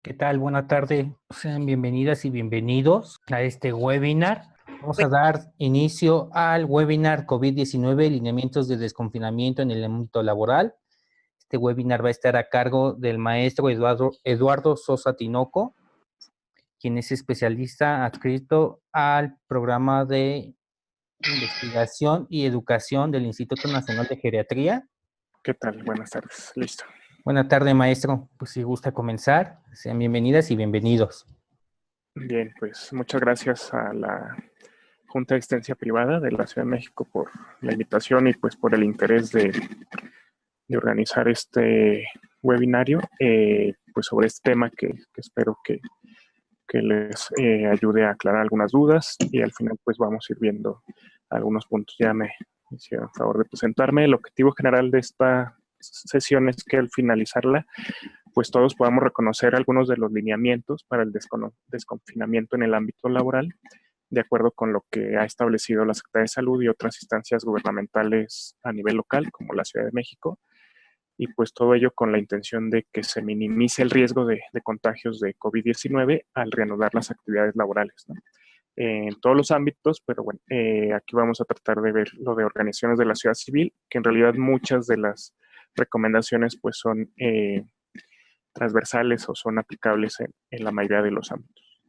¿Qué tal? Buena tarde. Sean bienvenidas y bienvenidos a este webinar. Vamos a dar inicio al webinar COVID-19, lineamientos de desconfinamiento en el ámbito laboral. Este webinar va a estar a cargo del maestro Eduardo Sosa Tinoco, quien es especialista adscrito al programa de investigación y educación del Instituto Nacional de Geriatría. ¿Qué tal? Buenas tardes. Listo. Buena tarde, maestro. Pues si gusta comenzar, sean bienvenidas y bienvenidos. Bien, pues muchas gracias a la Junta de Asistencia Privada de la Ciudad de México por la invitación y pues por el interés de organizar este webinario pues sobre este tema que espero que les ayude a aclarar algunas dudas y al final pues vamos a ir viendo algunos puntos. Ya me hicieron favor de presentarme. El objetivo general de esta sesión es que al finalizarla pues todos podamos reconocer algunos de los lineamientos para el desconfinamiento en el ámbito laboral, de acuerdo con lo que ha establecido la Secretaría de Salud y otras instancias gubernamentales a nivel local, como la Ciudad de México, y pues todo ello con la intención de que se minimice el riesgo de contagios de COVID-19 al reanudar las actividades laborales, ¿no? En todos los ámbitos, pero bueno, aquí vamos a tratar de ver lo de organizaciones de la sociedad civil, que en realidad muchas de las recomendaciones pues son transversales o son aplicables en la mayoría de los ámbitos.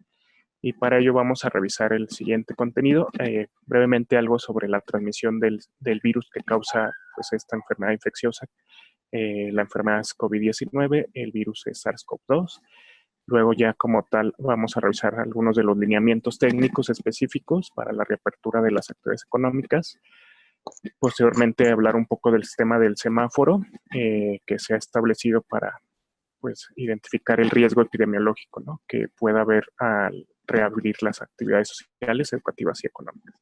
Y para ello vamos a revisar el siguiente contenido, brevemente algo sobre la transmisión del virus que causa pues, esta enfermedad infecciosa. La enfermedad es COVID-19, el virus es SARS-CoV-2. Luego ya como tal vamos a revisar algunos de los lineamientos técnicos específicos para la reapertura de las actividades económicas. Posteriormente hablar un poco del sistema del semáforo que se ha establecido para pues identificar el riesgo epidemiológico, ¿no?, que pueda haber al reabrir las actividades sociales, educativas y económicas.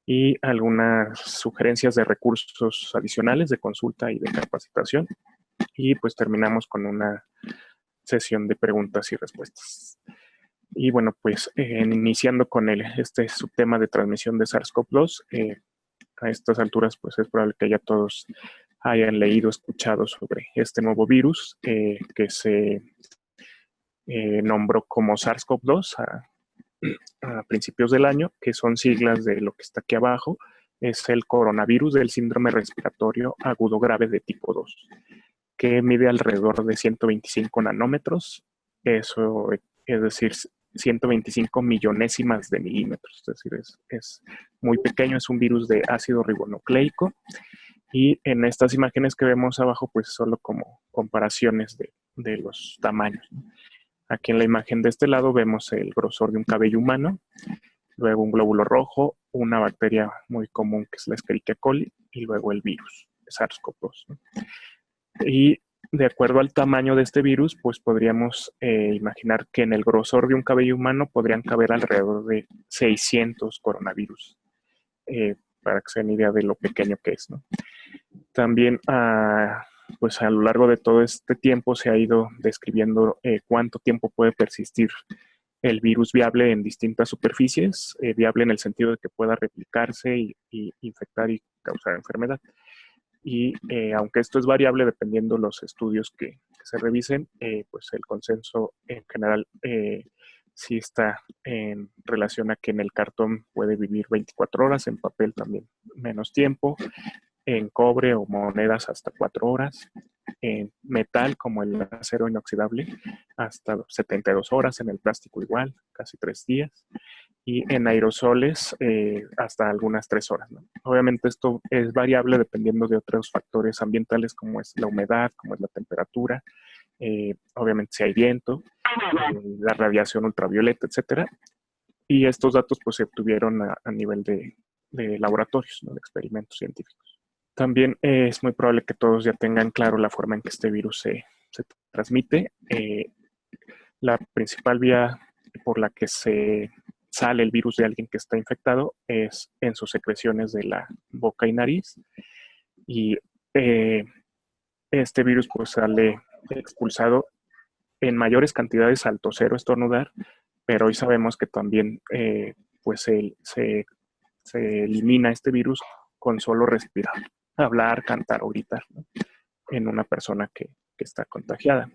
Y algunas sugerencias de recursos adicionales de consulta y de capacitación. Y pues terminamos con una sesión de preguntas y respuestas. Y bueno, pues iniciando con este subtema de transmisión de SARS-CoV-2, a estas alturas pues es probable que ya todos hayan leído, escuchado sobre este nuevo virus que se nombró como SARS-CoV-2 a principios del año, que son siglas de lo que está aquí abajo. Es el coronavirus del síndrome respiratorio agudo grave de tipo 2, que mide alrededor de 125 nanómetros, eso es decir, 125 millonésimas de milímetros, es decir, es muy pequeño, es un virus de ácido ribonucleico. Y en estas imágenes que vemos abajo, pues solo como comparaciones de los tamaños, ¿no? Aquí en la imagen de este lado vemos el grosor de un cabello humano, luego un glóbulo rojo, una bacteria muy común que es la Escherichia coli y luego el virus, SARS-CoV-2, ¿no? Y de acuerdo al tamaño de este virus, pues podríamos imaginar que en el grosor de un cabello humano podrían caber alrededor de 600 coronavirus, para que se den idea de lo pequeño que es, ¿no? También pues a lo largo de todo este tiempo se ha ido describiendo cuánto tiempo puede persistir el virus viable en distintas superficies, viable en el sentido de que pueda replicarse y infectar y causar enfermedad. Y aunque esto es variable dependiendo los estudios que se revisen, pues el consenso en general sí está en relación a que en el cartón puede vivir 24 horas, en papel también menos tiempo, en cobre o monedas hasta 4 horas, en metal como el acero inoxidable hasta 72 horas, en el plástico igual, casi 3 días, y en aerosoles hasta algunas 3 horas, ¿no? Obviamente esto es variable dependiendo de otros factores ambientales como es la humedad, como es la temperatura, obviamente si hay viento, la radiación ultravioleta, etcétera. Y estos datos pues se obtuvieron a nivel de laboratorios, ¿no?, de experimentos científicos. También es muy probable que todos ya tengan claro la forma en que este virus se transmite. La principal vía por la que se sale el virus de alguien que está infectado es en sus secreciones de la boca y nariz. Y este virus pues sale expulsado en mayores cantidades al toser o estornudar, pero hoy sabemos que también pues se elimina este virus con solo respirar, hablar, cantar o gritar, ¿no?, en una persona que está contagiada.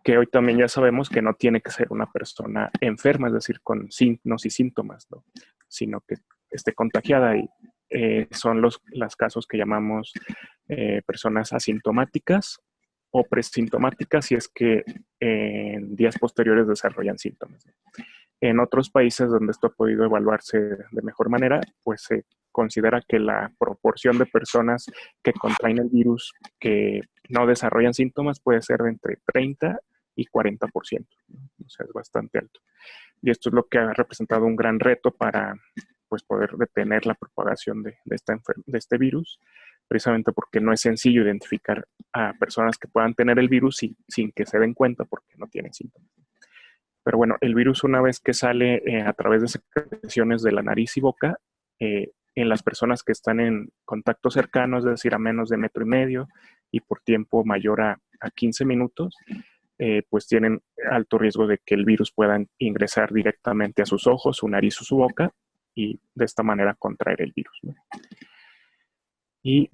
que hoy también ya sabemos que no tiene que ser una persona enferma, es decir, con signos y síntomas, ¿no? Sino que esté contagiada y son los casos que llamamos personas asintomáticas o presintomáticas si es que en días posteriores desarrollan síntomas. En otros países donde esto ha podido evaluarse de mejor manera, pues se considera que la proporción de personas que contraen el virus que no desarrollan síntomas puede ser de entre 30 y 40%. O sea, es bastante alto. Y esto es lo que ha representado un gran reto para pues, poder detener la propagación de este virus, precisamente porque no es sencillo identificar a personas que puedan tener el virus sin que se den cuenta porque no tienen síntomas. Pero bueno, el virus una vez que sale a través de secreciones de la nariz y boca, en las personas que están en contacto cercano, es decir, a menos de 1,5 metros y por tiempo mayor a 15 minutos, pues tienen alto riesgo de que el virus pueda ingresar directamente a sus ojos, su nariz o su boca y de esta manera contraer el virus, ¿no? Y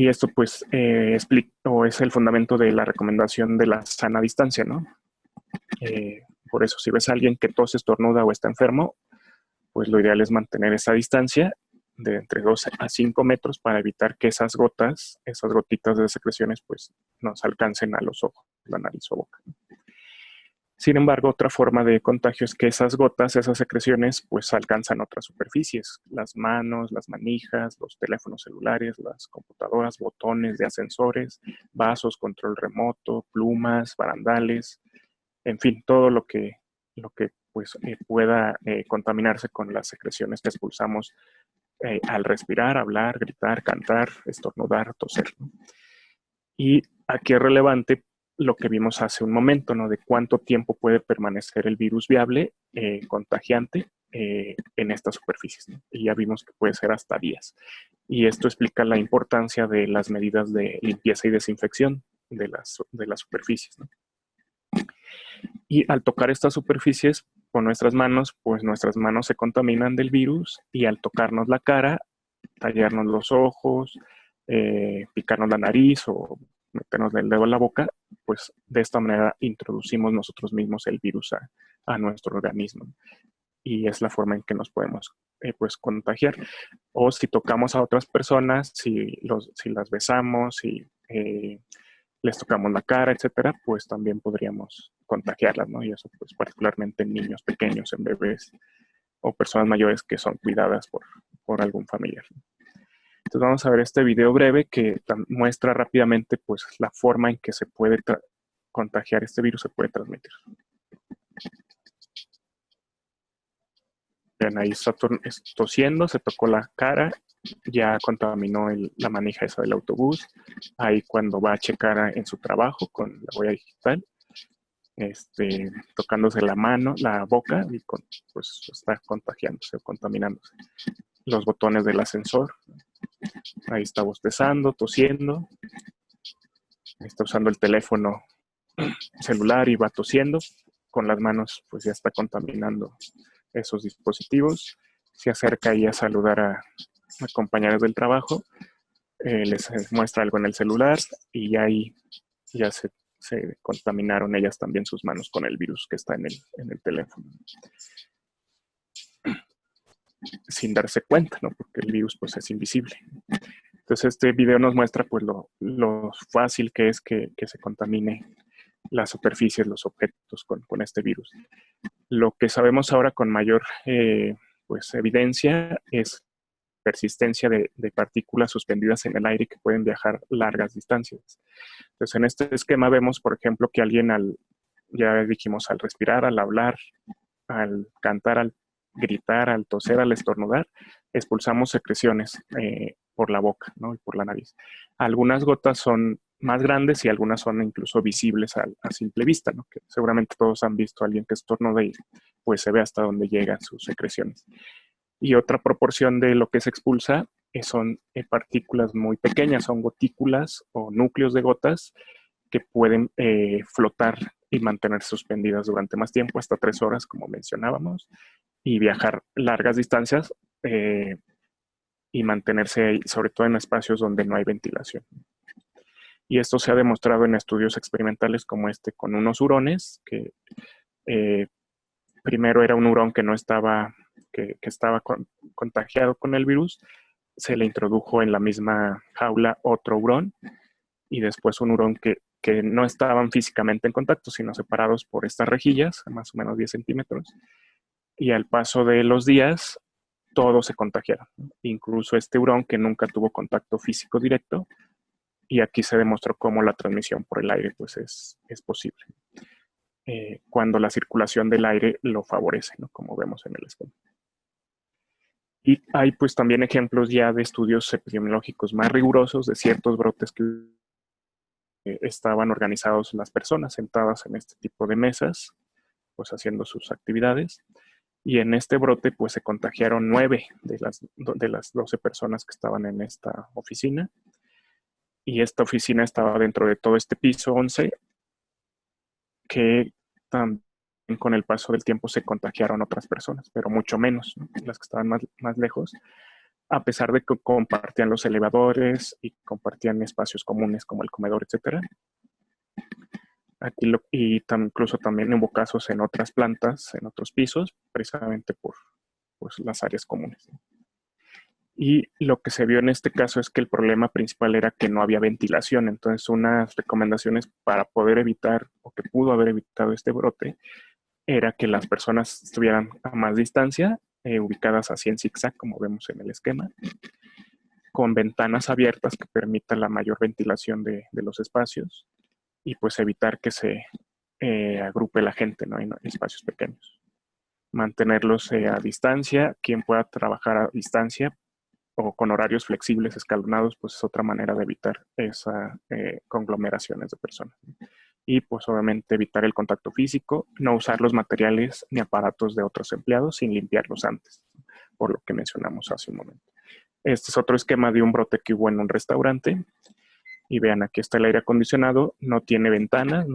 esto pues explica o es el fundamento de la recomendación de la sana distancia, ¿no? Por eso, si ves a alguien que tose, estornuda o está enfermo, pues lo ideal es mantener esa distancia de entre 2 a 5 metros para evitar que esas gotitas de secreciones, pues nos alcancen a los ojos, la nariz o boca. Sin embargo, otra forma de contagio es que esas gotas, esas secreciones, pues alcanzan otras superficies, las manos, las manijas, los teléfonos celulares, las computadoras, botones de ascensores, vasos, control remoto, plumas, barandales, en fin, todo lo que pues, pueda contaminarse con las secreciones que expulsamos al respirar, hablar, gritar, cantar, estornudar, toser, ¿no? Y aquí es relevante lo que vimos hace un momento, ¿no? De cuánto tiempo puede permanecer el virus viable, contagiante, en estas superficies, ¿no? Y ya vimos que puede ser hasta días. Y esto explica la importancia de las medidas de limpieza y desinfección de las superficies, ¿no? Y al tocar estas superficies con nuestras manos, pues nuestras manos se contaminan del virus y al tocarnos la cara, tallarnos los ojos, picarnos la nariz o meternos el dedo en la boca, pues de esta manera introducimos nosotros mismos el virus a nuestro organismo. Y es la forma en que nos podemos pues contagiar. O si tocamos a otras personas, si las besamos, si les tocamos la cara, etcétera, pues también podríamos contagiarlas, ¿no? Y eso pues particularmente en niños pequeños, en bebés o personas mayores que son cuidadas por algún familiar. Entonces vamos a ver este video breve que muestra rápidamente pues la forma en que se puede contagiar este virus, se puede transmitir. Ven, ahí está tosiendo, se tocó la cara, ya contaminó la manija esa del autobús. Ahí cuando va a checar en su trabajo con la huella digital, tocándose la mano, la boca, y pues está contagiándose o contaminándose. Los botones del ascensor, ahí está bostezando, tosiendo, está usando el teléfono celular y va tosiendo. Con las manos pues ya está contaminando esos dispositivos. Se acerca ahí a saludar a compañeros del trabajo, les muestra algo en el celular y ahí ya se contaminaron ellas también sus manos con el virus que está en el teléfono. Sin darse cuenta, ¿no? Porque el virus pues es invisible. Entonces este video nos muestra pues lo fácil que es que se contamine las superficies, los objetos con este virus. Lo que sabemos ahora con mayor pues evidencia es persistencia de partículas suspendidas en el aire que pueden viajar largas distancias. Entonces, en este esquema vemos, por ejemplo, que alguien ya dijimos, al respirar, al hablar, al cantar, al gritar, al toser, al estornudar, expulsamos secreciones por la boca, ¿no? Y por la nariz. Algunas gotas son más grandes y algunas son incluso visibles a simple vista, ¿no? Que seguramente todos han visto a alguien que estornuda y pues se ve hasta dónde llegan sus secreciones. Y otra proporción de lo que se expulsa son partículas muy pequeñas, son gotículas o núcleos de gotas que pueden flotar y mantenerse suspendidas durante más tiempo, hasta 3 horas, como mencionábamos, y viajar largas distancias y mantenerse ahí, sobre todo en espacios donde no hay ventilación. Y esto se ha demostrado en estudios experimentales como este con unos hurones, que primero era un hurón que no estaba, que estaba contagiado con el virus, se le introdujo en la misma jaula otro hurón y después un hurón que no estaban físicamente en contacto, sino separados por estas rejillas, más o menos 10 centímetros. Y al paso de los días, todos se contagiaron, incluso este hurón que nunca tuvo contacto físico directo. Y aquí se demostró cómo la transmisión por el aire pues es posible, cuando la circulación del aire lo favorece, ¿no? Como vemos en el esquema. Y hay pues también ejemplos ya de estudios epidemiológicos más rigurosos de ciertos brotes que estaban organizados las personas sentadas en este tipo de mesas, pues haciendo sus actividades. Y en este brote pues se contagiaron 9 de las 12 personas que estaban en esta oficina. Y esta oficina estaba dentro de todo este piso 11, que también con el paso del tiempo se contagiaron otras personas, pero mucho menos, ¿no? Las que estaban más lejos, a pesar de que compartían los elevadores y compartían espacios comunes como el comedor, etcétera. Aquí incluso también hubo casos en otras plantas, en otros pisos, precisamente por pues, las áreas comunes. Y lo que se vio en este caso es que el problema principal era que no había ventilación. Entonces, unas recomendaciones para poder evitar, o que pudo haber evitado este brote, era que las personas estuvieran a más distancia, ubicadas así en zigzag, como vemos en el esquema, con ventanas abiertas que permitan la mayor ventilación de los espacios y pues evitar que se agrupe la gente, ¿no? En espacios pequeños. Mantenerlos a distancia, quien pueda trabajar a distancia o con horarios flexibles escalonados, pues es otra manera de evitar esas conglomeraciones de personas. Y pues obviamente evitar el contacto físico, no usar los materiales ni aparatos de otros empleados sin limpiarlos antes, por lo que mencionamos hace un momento. Este es otro esquema de un brote que hubo en un restaurante. Y vean, aquí está el aire acondicionado, no tiene ventanas,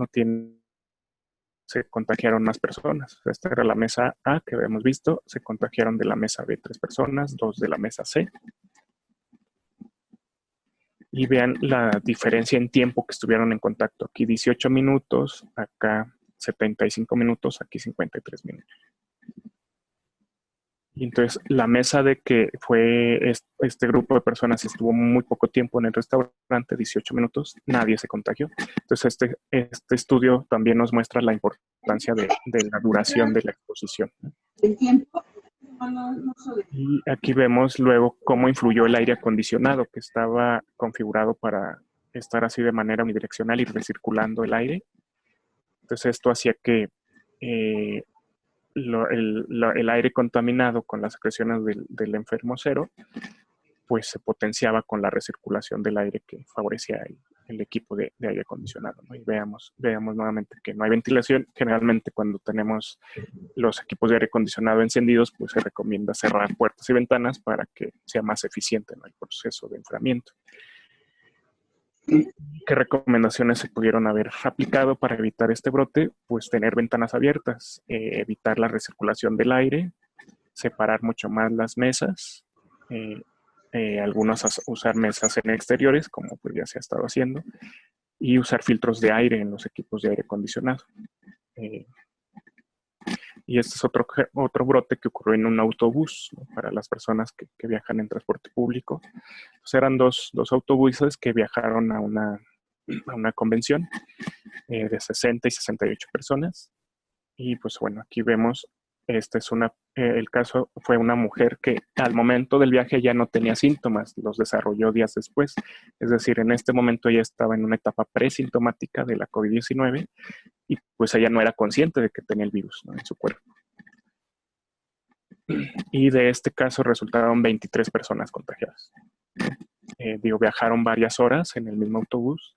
se contagiaron más personas. Esta era la mesa A que habíamos visto, se contagiaron de la mesa B 3 personas, 2 de la mesa C. Y vean la diferencia en tiempo que estuvieron en contacto. Aquí 18 minutos, acá 75 minutos, aquí 53 minutos. Y entonces la mesa de que fue este grupo de personas estuvo muy poco tiempo en el restaurante, 18 minutos, nadie se contagió. Entonces este estudio también nos muestra la importancia de la duración de la exposición. El tiempo. Y aquí vemos luego cómo influyó el aire acondicionado, que estaba configurado para estar así de manera unidireccional y recirculando el aire. Entonces esto hacía que el aire contaminado con las secreciones del enfermo cero, pues se potenciaba con la recirculación del aire que favorecía el equipo de aire acondicionado, ¿no? Y veamos nuevamente que no hay ventilación. Generalmente cuando tenemos los equipos de aire acondicionado encendidos, pues se recomienda cerrar puertas y ventanas para que sea más eficiente, ¿no? El proceso de enfriamiento. ¿Qué recomendaciones se pudieron haber aplicado para evitar este brote? Pues tener ventanas abiertas, evitar la recirculación del aire, separar mucho más las mesas, algunos usar mesas en exteriores, como pues ya se ha estado haciendo, y usar filtros de aire en los equipos de aire acondicionado. Y este es otro brote que ocurrió en un autobús, ¿no? Para las personas que viajan en transporte público. Entonces eran dos autobuses que viajaron a una convención de 60 y 68 personas. Y pues bueno, aquí vemos, el caso fue una mujer que al momento del viaje ya no tenía síntomas, los desarrolló días después. Es decir, en este momento ella estaba en una etapa presintomática de la COVID-19 y pues ella no era consciente de que tenía el virus, ¿no? En su cuerpo. Y de este caso resultaron 23 personas contagiadas. Viajaron varias horas en el mismo autobús.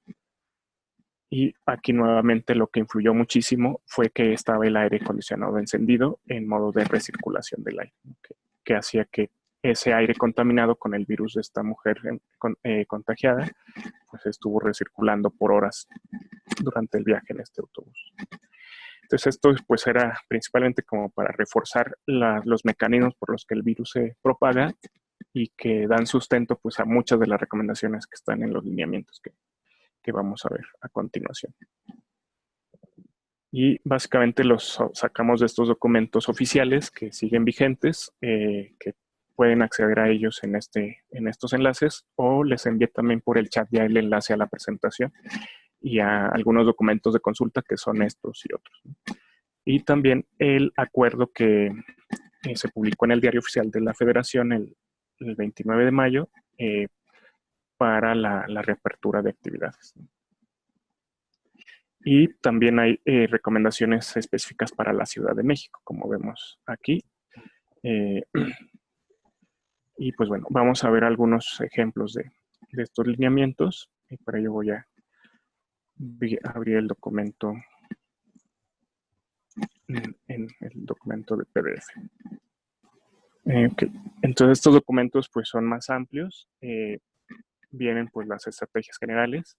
Y aquí nuevamente lo que influyó muchísimo fue que estaba el aire acondicionado encendido en modo de recirculación del aire, que hacía que ese aire contaminado con el virus de esta mujer contagiada, pues estuvo recirculando por horas durante el viaje en este autobús. Entonces esto pues era principalmente como para reforzar los mecanismos por los que el virus se propaga y que dan sustento pues a muchas de las recomendaciones que están en los lineamientos que vamos a ver a continuación. Y básicamente los sacamos de estos documentos oficiales que siguen vigentes, que pueden acceder a ellos en estos enlaces, o les envié también por el chat ya el enlace a la presentación y a algunos documentos de consulta que son estos y otros. Y también el acuerdo que se publicó en el Diario Oficial de la Federación el 29 de mayo para la reapertura de actividades. Y también hay recomendaciones específicas para la Ciudad de México, como vemos aquí. Y pues bueno, vamos a ver algunos ejemplos de estos lineamientos. Y para ello voy a abrir el documento en el documento de PDF. Okay. Entonces estos documentos pues son más amplios. Vienen pues las estrategias generales.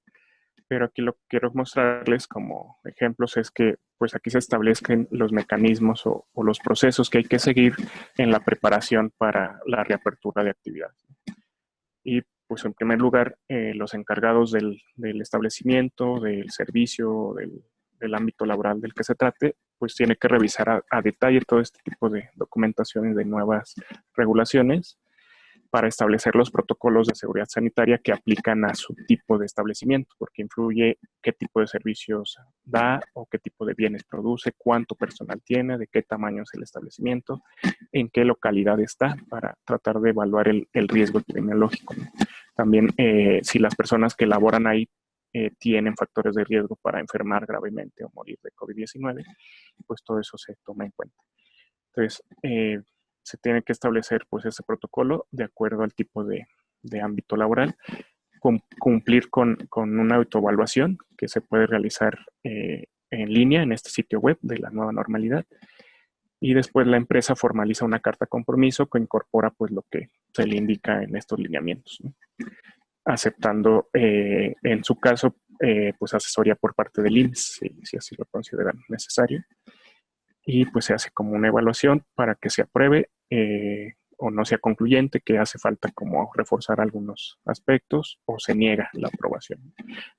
Pero aquí lo que quiero mostrarles como ejemplos es que pues aquí se establezcan los mecanismos o los procesos que hay que seguir en la preparación para la reapertura de actividades. Y pues en primer lugar, los encargados del establecimiento, del servicio, del ámbito laboral del que se trate, pues tiene que revisar a detalle todo este tipo de documentaciones de nuevas regulaciones para establecer los protocolos de seguridad sanitaria que aplican a su tipo de establecimiento, porque influye qué tipo de servicios da o qué tipo de bienes produce, cuánto personal tiene, de qué tamaño es el establecimiento, en qué localidad está, para tratar de evaluar el riesgo epidemiológico. También si las personas que laboran ahí tienen factores de riesgo para enfermar gravemente o morir de COVID-19, pues todo eso se toma en cuenta. Entonces, se tiene que establecer pues ese protocolo de acuerdo al tipo de ámbito laboral, cumplir con una autoevaluación que se puede realizar en línea en este sitio web de la nueva normalidad, y después la empresa formaliza una carta compromiso que incorpora pues lo que se le indica en estos lineamientos, ¿no? Aceptando en su caso pues asesoría por parte del IMSS si así lo consideran necesario. Y pues se hace como una evaluación para que se apruebe o no sea concluyente, que hace falta como reforzar algunos aspectos, o se niega la aprobación.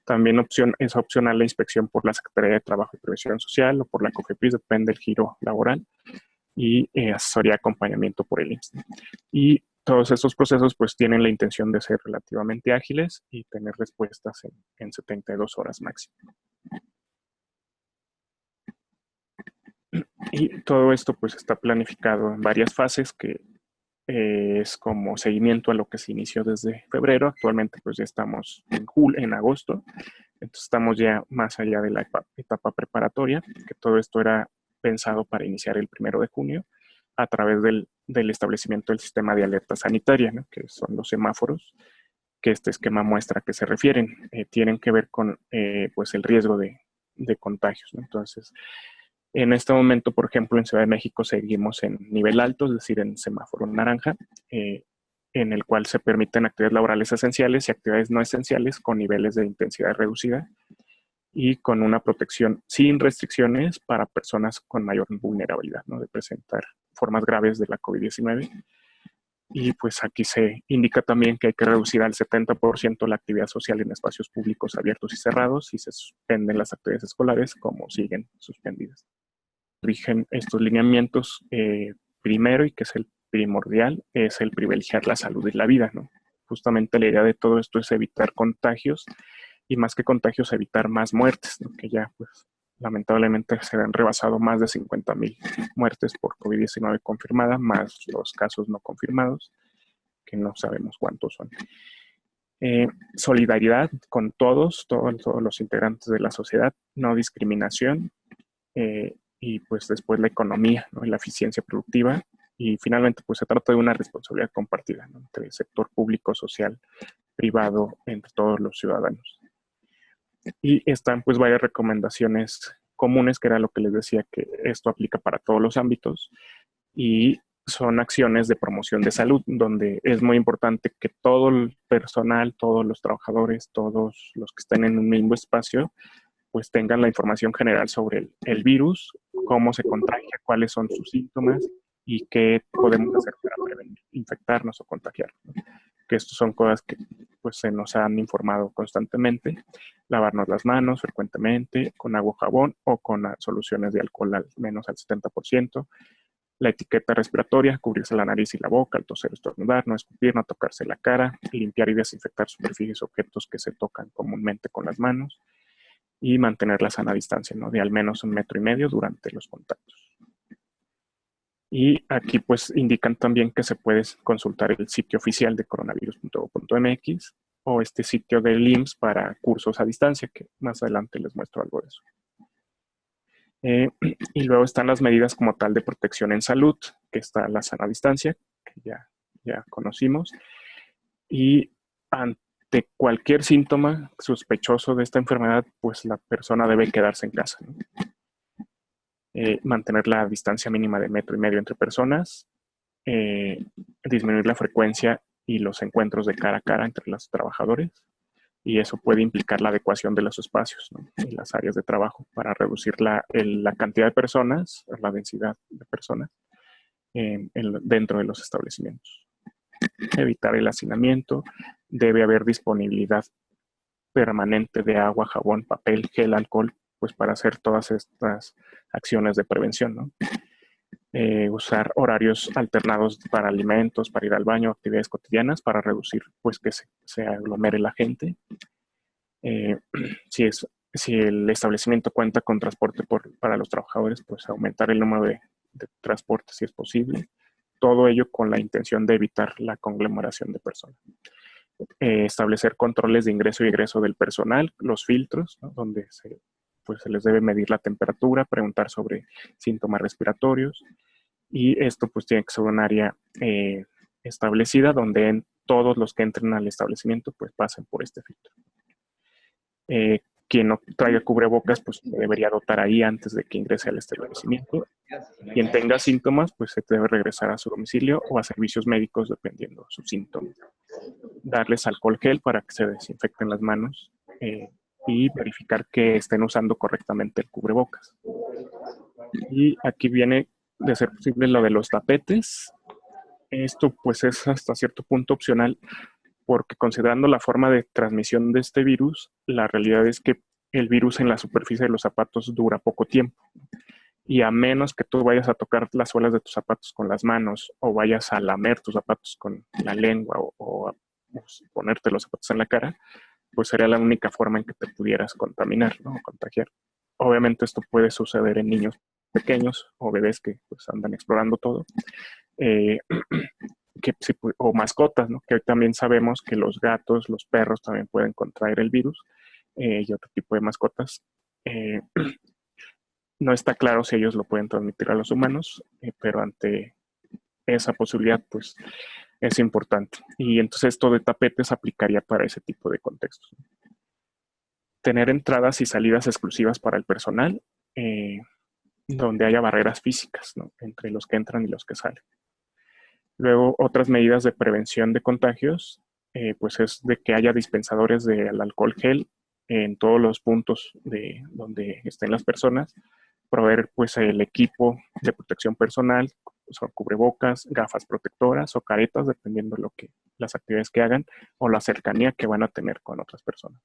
También es opcional la inspección por la Secretaría de Trabajo y Previsión Social o por la COFEPRIS, depende del giro laboral, y asesoría y acompañamiento por el IMSS. Y todos estos procesos pues tienen la intención de ser relativamente ágiles y tener respuestas en 72 horas máximo. Y todo esto pues está planificado en varias fases que es como seguimiento a lo que se inició desde febrero. Actualmente pues ya estamos en agosto, entonces estamos ya más allá de la etapa preparatoria, que todo esto era pensado para iniciar el 1 de junio a través del establecimiento del sistema de alerta sanitaria, ¿no? Que son los semáforos, que este esquema muestra a qué se refieren. Tienen que ver con pues el riesgo de contagios, ¿no? Entonces, en este momento, por ejemplo, en Ciudad de México seguimos en nivel alto, es decir, en semáforo naranja, en el cual se permiten actividades laborales esenciales y actividades no esenciales con niveles de intensidad reducida y con una protección sin restricciones para personas con mayor vulnerabilidad, ¿no? De presentar formas graves de la COVID-19. Y pues aquí se indica también que hay que reducir al 70% la actividad social en espacios públicos abiertos y cerrados, y se suspenden las actividades escolares como siguen suspendidas. Rigen estos lineamientos primero, y que es el primordial, es el privilegiar la salud y la vida, ¿no? Justamente la idea de todo esto es evitar contagios, y más que contagios, evitar más muertes, ¿no? Que ya pues lamentablemente se han rebasado más de 50,000 muertes por COVID-19 confirmadas, más los casos no confirmados, que no sabemos cuántos son. Solidaridad con todos los integrantes de la sociedad, no discriminación, y pues después la economía, ¿no? Y la eficiencia productiva, y finalmente pues se trata de una responsabilidad compartida, ¿no? Entre el sector público, social, privado, entre todos los ciudadanos. Y están pues varias recomendaciones comunes, que era lo que les decía, que esto aplica para todos los ámbitos, y son acciones de promoción de salud, donde es muy importante que todo el personal, todos los trabajadores, todos los que estén en un mismo espacio, pues tengan la información general sobre el virus, cómo se contagia, cuáles son sus síntomas y qué podemos hacer para prevenir infectarnos o contagiarnos, ¿no? que estos son cosas que pues se nos han informado constantemente. Lavarnos las manos frecuentemente con agua o jabón o con soluciones de alcohol al menos al 70%. La etiqueta respiratoria, cubrirse la nariz y la boca al toser o estornudar, no escupir, no tocarse la cara, limpiar y desinfectar superficies o objetos que se tocan comúnmente con las manos y mantener la sana distancia, ¿no? De al menos 1,5 metros durante los contactos. Y aquí pues indican también que se puede consultar el sitio oficial de coronavirus.gov.mx o este sitio del IMSS para cursos a distancia, que más adelante les muestro algo de eso. Y luego están las medidas como tal de protección en salud, que está la sana distancia, que ya conocimos. Y ante cualquier síntoma sospechoso de esta enfermedad, pues la persona debe quedarse en casa, ¿no? Mantener la distancia mínima de 1,5 metros entre personas, disminuir la frecuencia y los encuentros de cara a cara entre los trabajadores, y eso puede implicar la adecuación de los espacios, ¿no? Y las áreas de trabajo para reducir la cantidad de personas, la densidad de personas dentro de los establecimientos. Evitar el hacinamiento, debe haber disponibilidad permanente de agua, jabón, papel, gel, alcohol, pues para hacer todas estas acciones de prevención, ¿no? Usar horarios alternados para alimentos, para ir al baño, actividades cotidianas, para reducir pues que se aglomere la gente. Si el establecimiento cuenta con transporte para los trabajadores, pues aumentar el número de transportes si es posible. Todo ello con la intención de evitar la conglomeración de personas. Establecer controles de ingreso y egreso del personal, los filtros, ¿no? Donde se les debe medir la temperatura, preguntar sobre síntomas respiratorios, y esto pues tiene que ser un área establecida donde todos los que entren al establecimiento pues pasen por este filtro. Quien no traiga cubrebocas pues se debería dotar ahí antes de que ingrese al establecimiento. Quien tenga síntomas pues se debe regresar a su domicilio o a servicios médicos dependiendo de sus síntomas. Darles alcohol gel para que se desinfecten las manos y verificar que estén usando correctamente el cubrebocas. Y aquí viene, de ser posible, lo de los tapetes. Esto pues es hasta cierto punto opcional, porque considerando la forma de transmisión de este virus, la realidad es que el virus en la superficie de los zapatos dura poco tiempo. Y a menos que tú vayas a tocar las suelas de tus zapatos con las manos o vayas a lamer tus zapatos con la lengua o a ponerte los zapatos en la cara, pues sería la única forma en que te pudieras contaminar, ¿no? O contagiar. Obviamente esto puede suceder en niños pequeños o bebés que pues andan explorando todo. O mascotas, ¿no? Que hoy también sabemos que los gatos, los perros también pueden contraer el virus y otro tipo de mascotas. No está claro si ellos lo pueden transmitir a los humanos, pero ante esa posibilidad, pues es importante. Y entonces esto de tapetes aplicaría para ese tipo de contextos. Tener entradas y salidas exclusivas para el personal, donde haya barreras físicas, ¿no? Entre los que entran y los que salen. Luego, otras medidas de prevención de contagios, pues es de que haya dispensadores del alcohol gel en todos los puntos donde estén las personas, proveer pues el equipo de protección personal, son cubrebocas, gafas protectoras o caretas, dependiendo de las actividades que hagan o la cercanía que van a tener con otras personas.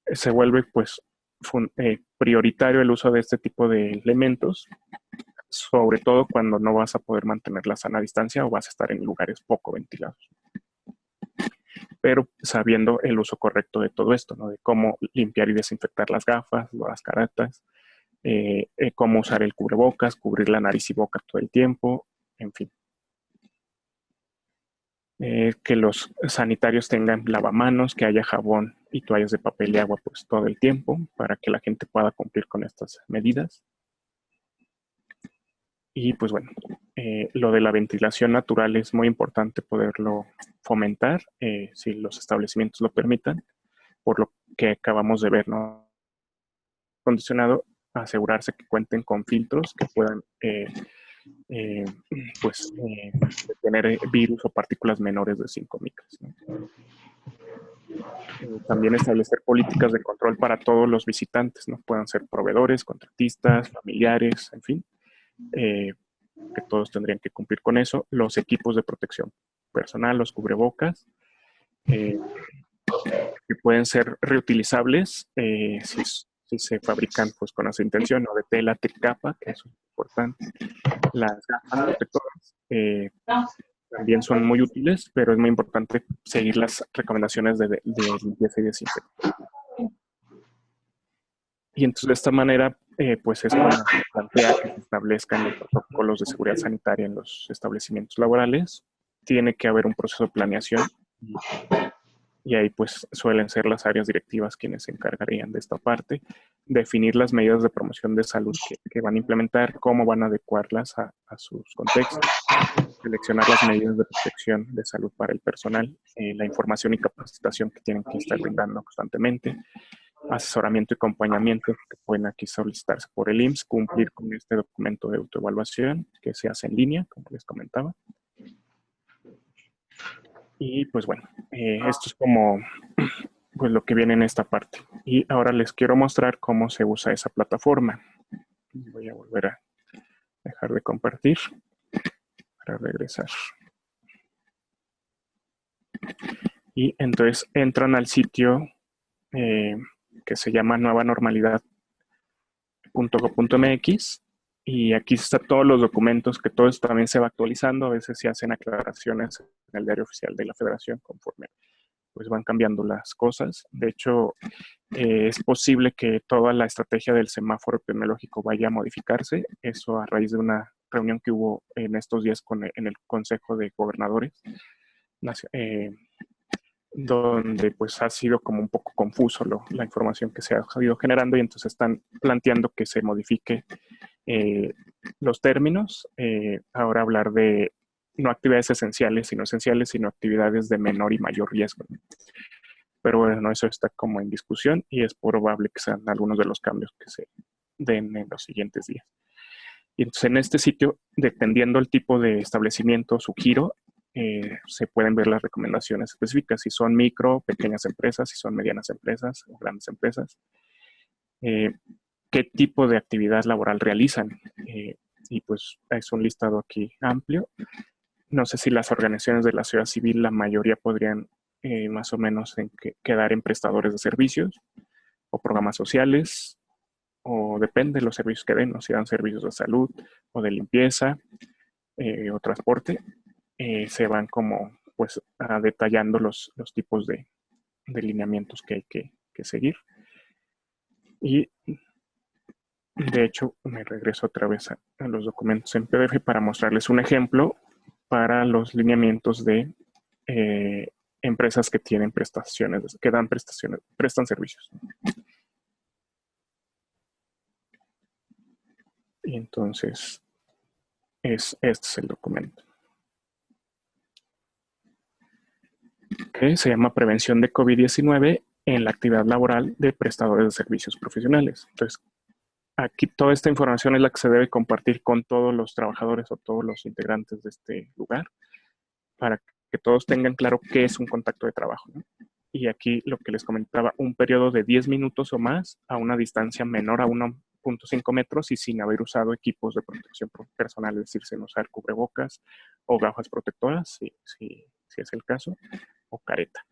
Se vuelve pues prioritario el uso de este tipo de elementos, sobre todo cuando no vas a poder mantener la sana distancia o vas a estar en lugares poco ventilados. Pero sabiendo el uso correcto de todo esto, ¿no? De cómo limpiar y desinfectar las gafas, las caretas, cómo usar el cubrebocas, cubrir la nariz y boca todo el tiempo, en fin. Que los sanitarios tengan lavamanos, que haya jabón y toallas de papel y agua pues todo el tiempo para que la gente pueda cumplir con estas medidas. Y pues bueno, lo de la ventilación natural es muy importante poderlo fomentar si los establecimientos lo permitan, por lo que acabamos de ver, ¿no? Acondicionado, asegurarse que cuenten con filtros que puedan tener virus o partículas menores de 5 micras, ¿no? También establecer políticas de control para todos los visitantes, ¿no? Puedan ser proveedores, contratistas, familiares, en fin, que todos tendrían que cumplir con eso. Los equipos de protección personal, los cubrebocas, que pueden ser reutilizables si se fabrican pues con esa intención, o de tela tricapa, que eso es importante. Las gafas protectoras también son muy útiles, pero es muy importante seguir las recomendaciones de limpieza y desinfección. Y entonces de esta manera, pues es como plantea que se establezcan los protocolos de seguridad sanitaria en los establecimientos laborales. Tiene que haber un proceso de planeación y ahí pues suelen ser las áreas directivas quienes se encargarían de esta parte, definir las medidas de promoción de salud que van a implementar, cómo van a adecuarlas a sus contextos, seleccionar las medidas de protección de salud para el personal, la información y capacitación que tienen que estar brindando constantemente, asesoramiento y acompañamiento que pueden aquí solicitarse por el IMSS, cumplir con este documento de autoevaluación que se hace en línea, como les comentaba. Y pues bueno, esto es como pues lo que viene en esta parte. Y ahora les quiero mostrar cómo se usa esa plataforma. Voy a volver a dejar de compartir para regresar. Y entonces entran al sitio que se llama nuevanormalidad.gov.mx y aquí están todos los documentos, que todo esto también se va actualizando. A veces se hacen aclaraciones en el diario oficial de la Federación conforme pues van cambiando las cosas. De hecho, es posible que toda la estrategia del semáforo epidemiológico vaya a modificarse. Eso a raíz de una reunión que hubo en estos días en el Consejo de Gobernadores, donde pues ha sido como un poco confuso la información que se ha ido generando y entonces están planteando que se modifique los términos. Ahora hablar de no actividades esenciales, sino actividades de menor y mayor riesgo. Pero bueno, eso está como en discusión y es probable que sean algunos de los cambios que se den en los siguientes días. Y entonces en este sitio, dependiendo del tipo de establecimiento, su giro, se pueden ver las recomendaciones específicas, si son micro, pequeñas empresas, si son medianas empresas o grandes empresas, qué tipo de actividad laboral realizan. Y pues es un listado aquí amplio. No sé si las organizaciones de la sociedad civil, la mayoría podrían más o menos quedar en prestadores de servicios o programas sociales, o depende de los servicios que den, o si dan servicios de salud o de limpieza o transporte, se van como pues detallando los tipos de lineamientos que hay que seguir. Y de hecho me regreso otra vez a los documentos en PDF para mostrarles un ejemplo para los lineamientos de empresas que tienen prestaciones, que dan prestaciones, prestan servicios. Y entonces, este es el documento. Que se llama Prevención de COVID-19 en la actividad laboral de prestadores de servicios profesionales. Entonces, aquí toda esta información es la que se debe compartir con todos los trabajadores o todos los integrantes de este lugar para que todos tengan claro qué es un contacto de trabajo, ¿no? Y aquí lo que les comentaba, un periodo de 10 minutos o más a una distancia menor a 1.5 metros y sin haber usado equipos de protección personal, es decir, sin usar cubrebocas o gafas protectoras, si es el caso, o careta.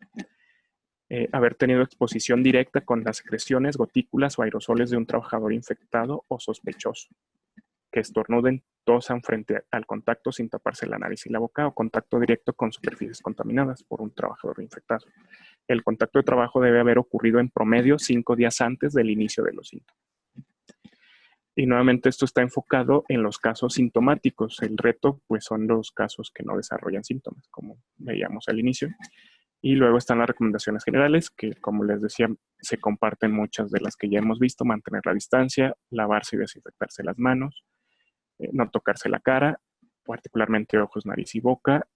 Haber tenido exposición directa con las secreciones, gotículas o aerosoles de un trabajador infectado o sospechoso. Que estornuden, tosan frente al contacto sin taparse la nariz y la boca o contacto directo con superficies contaminadas por un trabajador infectado. El contacto de trabajo debe haber ocurrido en promedio 5 días antes del inicio de los síntomas. Y nuevamente esto está enfocado en los casos sintomáticos. El reto pues son los casos que no desarrollan síntomas, como veíamos al inicio. Y luego están las recomendaciones generales, que como les decía, se comparten muchas de las que ya hemos visto: mantener la distancia, lavarse y desinfectarse las manos, no tocarse la cara, particularmente ojos, nariz y boca,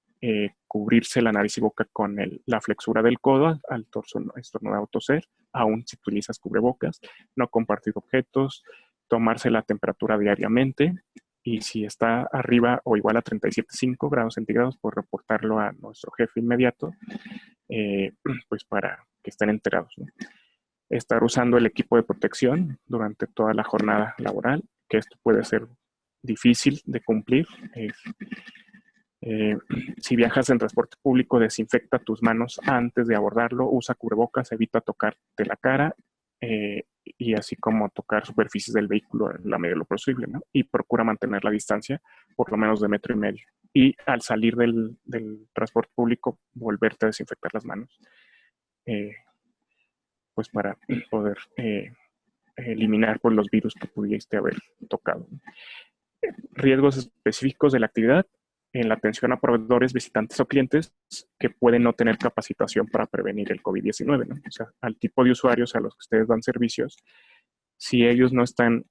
cubrirse la nariz y boca con la flexura del codo al estornudar o toser, aún si utilizas cubrebocas, no compartir objetos, tomarse la temperatura diariamente, y si está arriba o igual a 37.5 grados centígrados, pues reportarlo a nuestro jefe inmediato, pues para que estén enterados, ¿no? Estar usando el equipo de protección durante toda la jornada laboral, que esto puede ser difícil de cumplir, Eh, si viajas en transporte público, desinfecta tus manos antes de abordarlo, usa cubrebocas, evita tocarte la cara y así como tocar superficies del vehículo en la medida de lo posible, ¿no? Y procura mantener la distancia por lo menos de 1,5 metros. Y al salir del transporte público, volverte a desinfectar las manos, pues para poder eliminar pues, los virus que pudiste haber tocado. Riesgos específicos de la actividad en la atención a proveedores, visitantes o clientes que pueden no tener capacitación para prevenir el COVID-19, ¿no? O sea, al tipo de usuarios a los que ustedes dan servicios, si ellos no están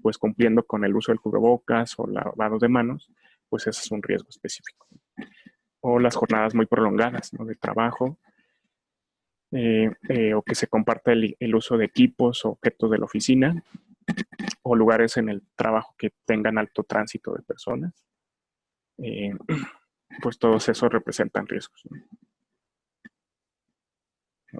pues cumpliendo con el uso del cubrebocas o lavado de manos, pues ese es un riesgo específico. O las jornadas muy prolongadas, ¿no? De trabajo, o que se comparta el uso de equipos o objetos de la oficina, o lugares en el trabajo que tengan alto tránsito de personas. Pues todos esos representan riesgos, ¿no?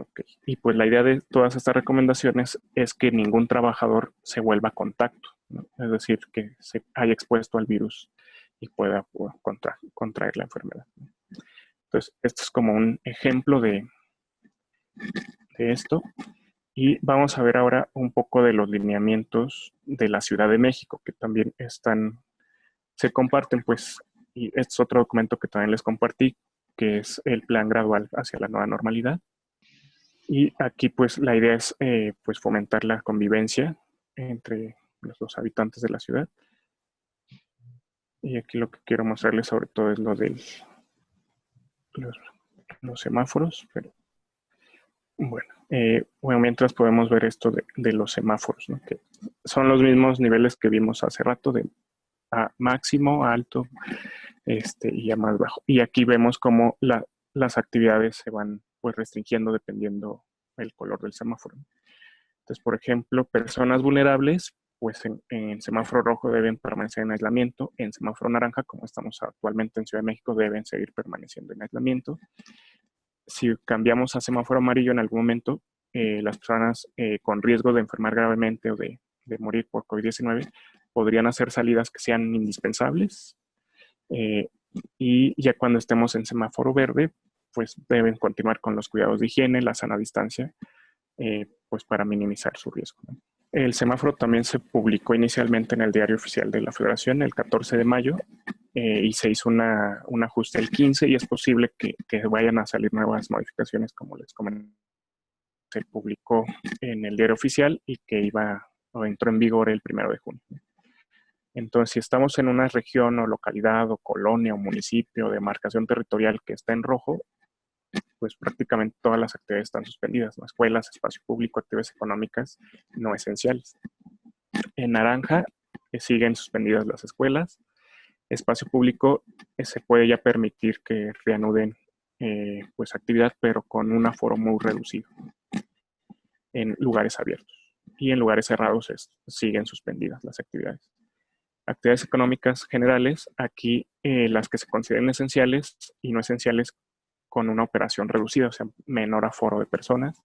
Okay. Y pues la idea de todas estas recomendaciones es que ningún trabajador se vuelva a contacto, ¿no? Es decir, que se haya expuesto al virus y pueda contraer la enfermedad. Entonces, esto es como un ejemplo de esto. Y vamos a ver ahora un poco de los lineamientos de la Ciudad de México, que también se comparten, pues, y este es otro documento que también les compartí, que es el plan gradual hacia la nueva normalidad. Y aquí, pues, la idea es pues, fomentar la convivencia entre los habitantes de la ciudad. Y aquí lo que quiero mostrarles sobre todo es lo de los semáforos. Pero, bueno, mientras podemos ver esto de los semáforos, ¿no? Que son los mismos niveles que vimos hace rato, de a máximo, a alto y a más bajo. Y aquí vemos cómo las actividades se van pues, restringiendo dependiendo el color del semáforo. Entonces, por ejemplo, personas vulnerables, pues en semáforo rojo deben permanecer en aislamiento. En semáforo naranja, como estamos actualmente en Ciudad de México, deben seguir permaneciendo en aislamiento. Si cambiamos a semáforo amarillo en algún momento, las personas con riesgo de enfermar gravemente o de morir por COVID-19 podrían hacer salidas que sean indispensables. Y ya cuando estemos en semáforo verde, pues deben continuar con los cuidados de higiene, la sana distancia, pues para minimizar su riesgo, ¿no? El semáforo también se publicó inicialmente en el Diario Oficial de la Federación el 14 de mayo y se hizo un ajuste el 15 y es posible que vayan a salir nuevas modificaciones, como les comenté. Se publicó en el Diario Oficial y que entró en vigor el 1 de junio. Entonces, si estamos en una región o localidad o colonia o municipio de demarcación territorial que está en rojo, pues prácticamente todas las actividades están suspendidas, ¿no? Escuelas, espacio público, actividades económicas no esenciales. En naranja siguen suspendidas las escuelas. Espacio público se puede ya permitir que reanuden pues actividad, pero con un aforo muy reducido en lugares abiertos. Y en lugares cerrados siguen suspendidas las actividades. Actividades económicas generales, aquí las que se consideren esenciales y no esenciales con una operación reducida, o sea, menor aforo de personas.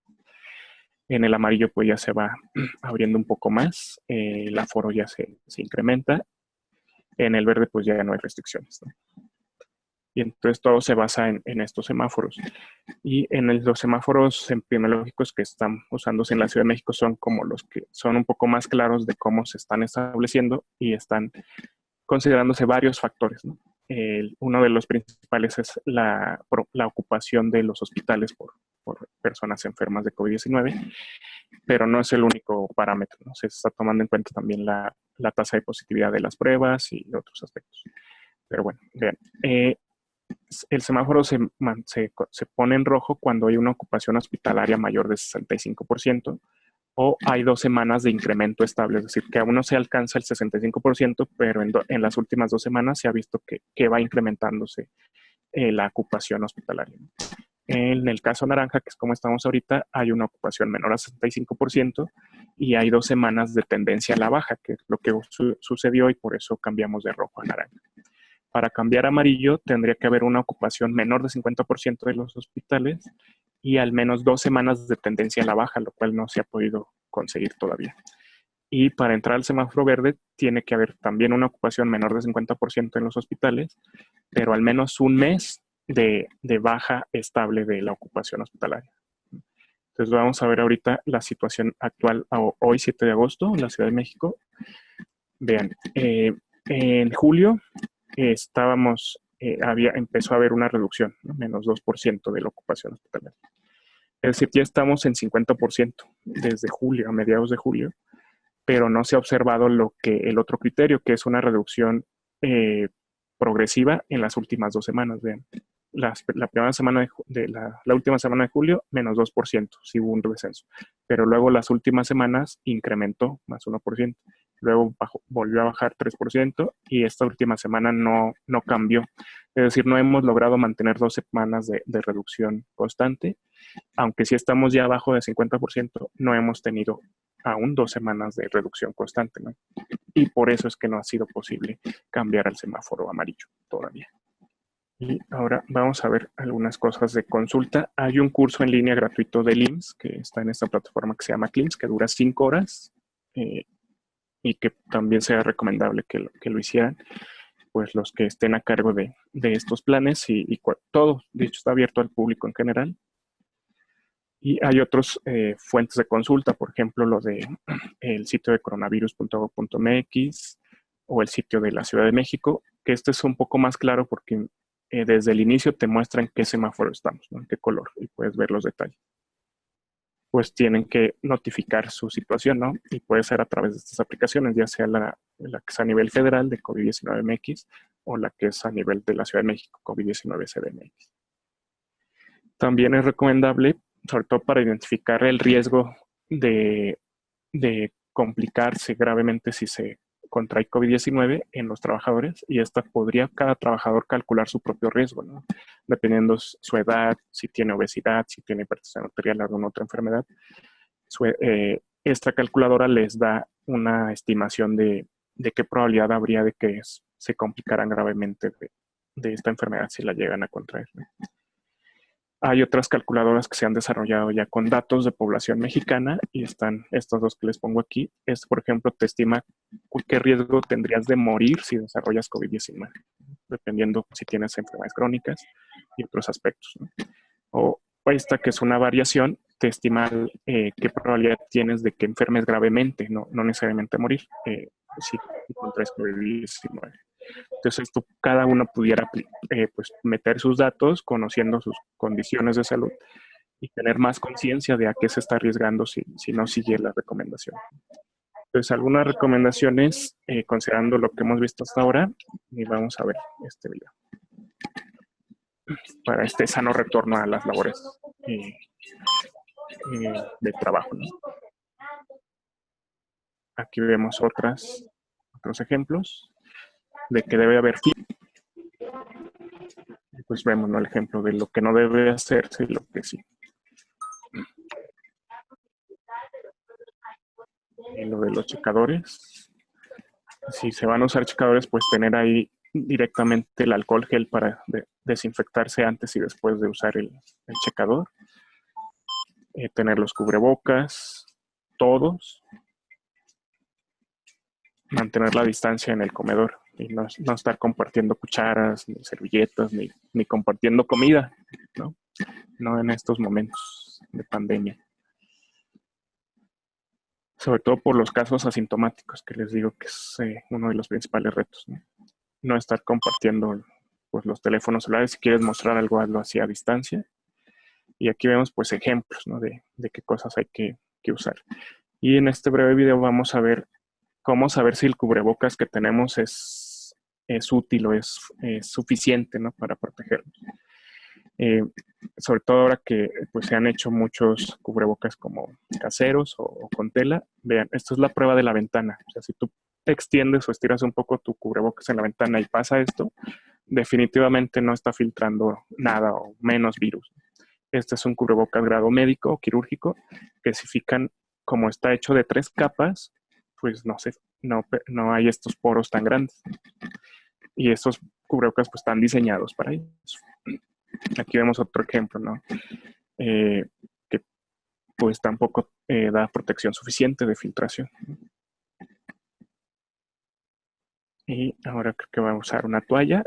En el amarillo pues ya se va abriendo un poco más, el aforo ya se incrementa. En el verde pues ya no hay restricciones, ¿no? Y entonces todo se basa en estos semáforos. Y los semáforos epidemiológicos que están usándose en la Ciudad de México son como los que son un poco más claros de cómo se están estableciendo y están considerándose varios factores, ¿no? Uno de los principales es la ocupación de los hospitales por personas enfermas de COVID-19, pero no es el único parámetro, ¿no? Se está tomando en cuenta también la tasa de positividad de las pruebas y otros aspectos. Pero bueno, vean, el semáforo se pone en rojo cuando hay una ocupación hospitalaria mayor de 65%, o hay 2 semanas de incremento estable, es decir, que aún no se alcanza el 65%, pero en las últimas 2 semanas se ha visto que va incrementándose la ocupación hospitalaria. En el caso naranja, que es como estamos ahorita, hay una ocupación menor a 65% y hay 2 semanas de tendencia a la baja, que es lo que sucedió y por eso cambiamos de rojo a naranja. Para cambiar a amarillo tendría que haber una ocupación menor de 50% de los hospitales y al menos 2 semanas de tendencia a la baja, lo cual no se ha podido conseguir todavía. Y para entrar al semáforo verde tiene que haber también una ocupación menor de 50% en los hospitales, pero al menos un mes de baja estable de la ocupación hospitalaria. Entonces vamos a ver ahorita la situación actual hoy 7 de agosto en la Ciudad de México. Vean, en julio empezó a haber una reducción, ¿no? Menos 2% de la ocupación hospitalaria. Es decir, ya estamos en 50% desde julio, a mediados de julio, pero no se ha observado el otro criterio, que es una reducción progresiva en las últimas 2 semanas. Vean, la primera semana la última semana de julio, menos 2%, sí hubo un descenso, pero luego las últimas semanas incrementó más 1%. Luego volvió a bajar 3% y esta última semana no cambió. Es decir, no hemos logrado mantener 2 semanas de reducción constante. Aunque sí estamos ya abajo de 50%, no hemos tenido aún 2 semanas de reducción constante, ¿no? Y por eso es que no ha sido posible cambiar al semáforo amarillo todavía. Y ahora vamos a ver algunas cosas de consulta. Hay un curso en línea gratuito del IMSS que está en esta plataforma que se llama CLIMS, que dura 5 horas. Y que también sea recomendable que lo hicieran, pues los que estén a cargo de estos planes y todo, de hecho, está abierto al público en general. Y hay otras fuentes de consulta, por ejemplo, el sitio de coronavirus.gov.mx o el sitio de la Ciudad de México, que este es un poco más claro porque desde el inicio te muestran qué semáforo estamos, ¿no? En qué color, y puedes ver los detalles. Pues tienen que notificar su situación, ¿no? Y puede ser a través de estas aplicaciones, ya sea la que es a nivel federal de COVID-19 MX o la que es a nivel de la Ciudad de México, COVID-19 CDMX. También es recomendable, sobre todo para identificar el riesgo de complicarse gravemente si se contrae COVID-19 en los trabajadores, y podría cada trabajador calcular su propio riesgo, ¿no? Dependiendo su edad, si tiene obesidad, si tiene hipertensión arterial o alguna otra enfermedad. Esta calculadora les da una estimación de qué probabilidad habría de que se complicaran gravemente de esta enfermedad si la llegan a contraer, ¿no? Hay otras calculadoras que se han desarrollado ya con datos de población mexicana y están estos dos que les pongo aquí. Por ejemplo, te estima qué riesgo tendrías de morir si desarrollas COVID-19, dependiendo si tienes enfermedades crónicas y otros aspectos, ¿no? O esta, que es una variación, te estima qué probabilidad tienes de que enfermes gravemente, no necesariamente morir, si contraes COVID-19. Entonces, cada uno pudiera pues, meter sus datos, conociendo sus condiciones de salud y tener más conciencia de a qué se está arriesgando si no sigue la recomendación. Entonces, algunas recomendaciones, considerando lo que hemos visto hasta ahora, y vamos a ver este video para este sano retorno a las labores de trabajo, ¿no? Aquí vemos otros ejemplos de que debe haber pues vemos, ¿no?, el ejemplo de lo que no debe hacerse y lo que sí. Y lo de los checadores. Si se van a usar checadores, pues tener ahí directamente el alcohol gel para desinfectarse antes y después de usar el checador. Tener los cubrebocas, todos. Mantener la distancia en el comedor y no estar compartiendo cucharas, ni servilletas, ni compartiendo comida, ¿no? No en estos momentos de pandemia. Sobre todo por los casos asintomáticos, que les digo que es uno de los principales retos, ¿no? No estar compartiendo pues, los teléfonos celulares. Si quieres mostrar algo, hazlo así a distancia. Y aquí vemos pues ejemplos, ¿no?, de qué cosas hay que usar. Y en este breve video vamos a ver cómo saber si el cubrebocas que tenemos es útil o es suficiente, ¿no?, para protegernos. Sobre todo ahora que pues, se han hecho muchos cubrebocas como caseros o con tela. Vean, esto es la prueba de la ventana. O sea, si tú te extiendes o estiras un poco tu cubrebocas en la ventana y pasa esto, definitivamente no está filtrando nada o menos virus. Este es un cubrebocas grado médico o quirúrgico, que si como está hecho de 3 capas, pues no hay estos poros tan grandes. Y estos cubrebocas pues están diseñados para eso. Aquí vemos otro ejemplo, ¿no? Que pues tampoco da protección suficiente de filtración. Y ahora creo que voy a usar una toalla.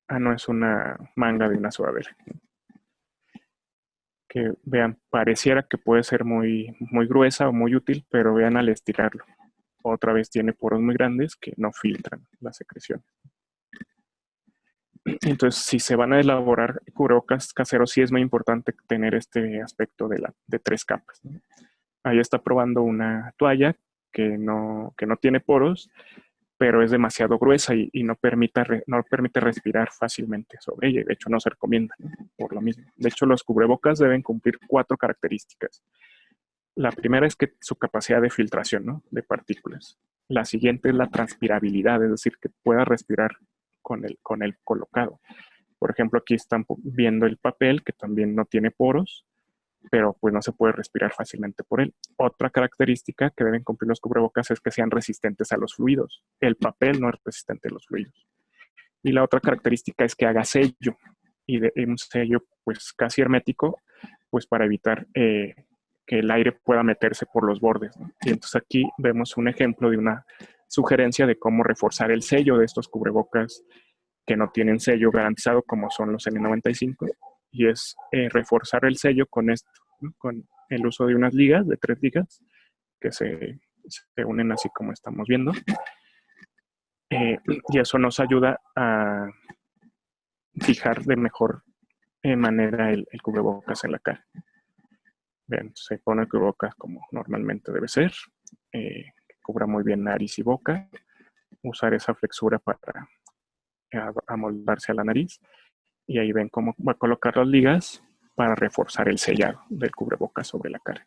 Ah, no, es una manga de una sudadera. Que vean, pareciera que puede ser muy, muy gruesa o muy útil, pero vean al estirarlo. Otra vez tiene poros muy grandes que no filtran la secreción. Entonces, si se van a elaborar cubrebocas caseros, sí es muy importante tener este aspecto de 3 capas, ¿no? Ahí está probando una toalla que no tiene poros, pero es demasiado gruesa y no permite respirar fácilmente sobre ella. De hecho, no se recomienda, ¿no? Por lo mismo. De hecho, los cubrebocas deben cumplir 4 características. La primera es que su capacidad de filtración, ¿no? De partículas. La siguiente es la transpirabilidad, es decir, que pueda respirar con el colocado. Por ejemplo, aquí están viendo el papel, que también no tiene poros, pero pues no se puede respirar fácilmente por él. Otra característica que deben cumplir los cubrebocas es que sean resistentes a los fluidos. El papel no es resistente a los fluidos. Y la otra característica es que haga sello, y de un sello pues casi hermético, pues para evitar que el aire pueda meterse por los bordes, ¿no? Y entonces aquí vemos un ejemplo de una sugerencia de cómo reforzar el sello de estos cubrebocas que no tienen sello garantizado, como son los N95, y es reforzar el sello con esto, ¿no? Con el uso de unas ligas, de 3 ligas, que se unen así como estamos viendo, y eso nos ayuda a fijar de mejor manera el cubrebocas en la cara. Bien, se pone el cubrebocas como normalmente debe ser, que cubra muy bien nariz y boca, usar esa flexura para amoldarse a la nariz, y ahí ven cómo va a colocar las ligas para reforzar el sellado del cubrebocas sobre la cara.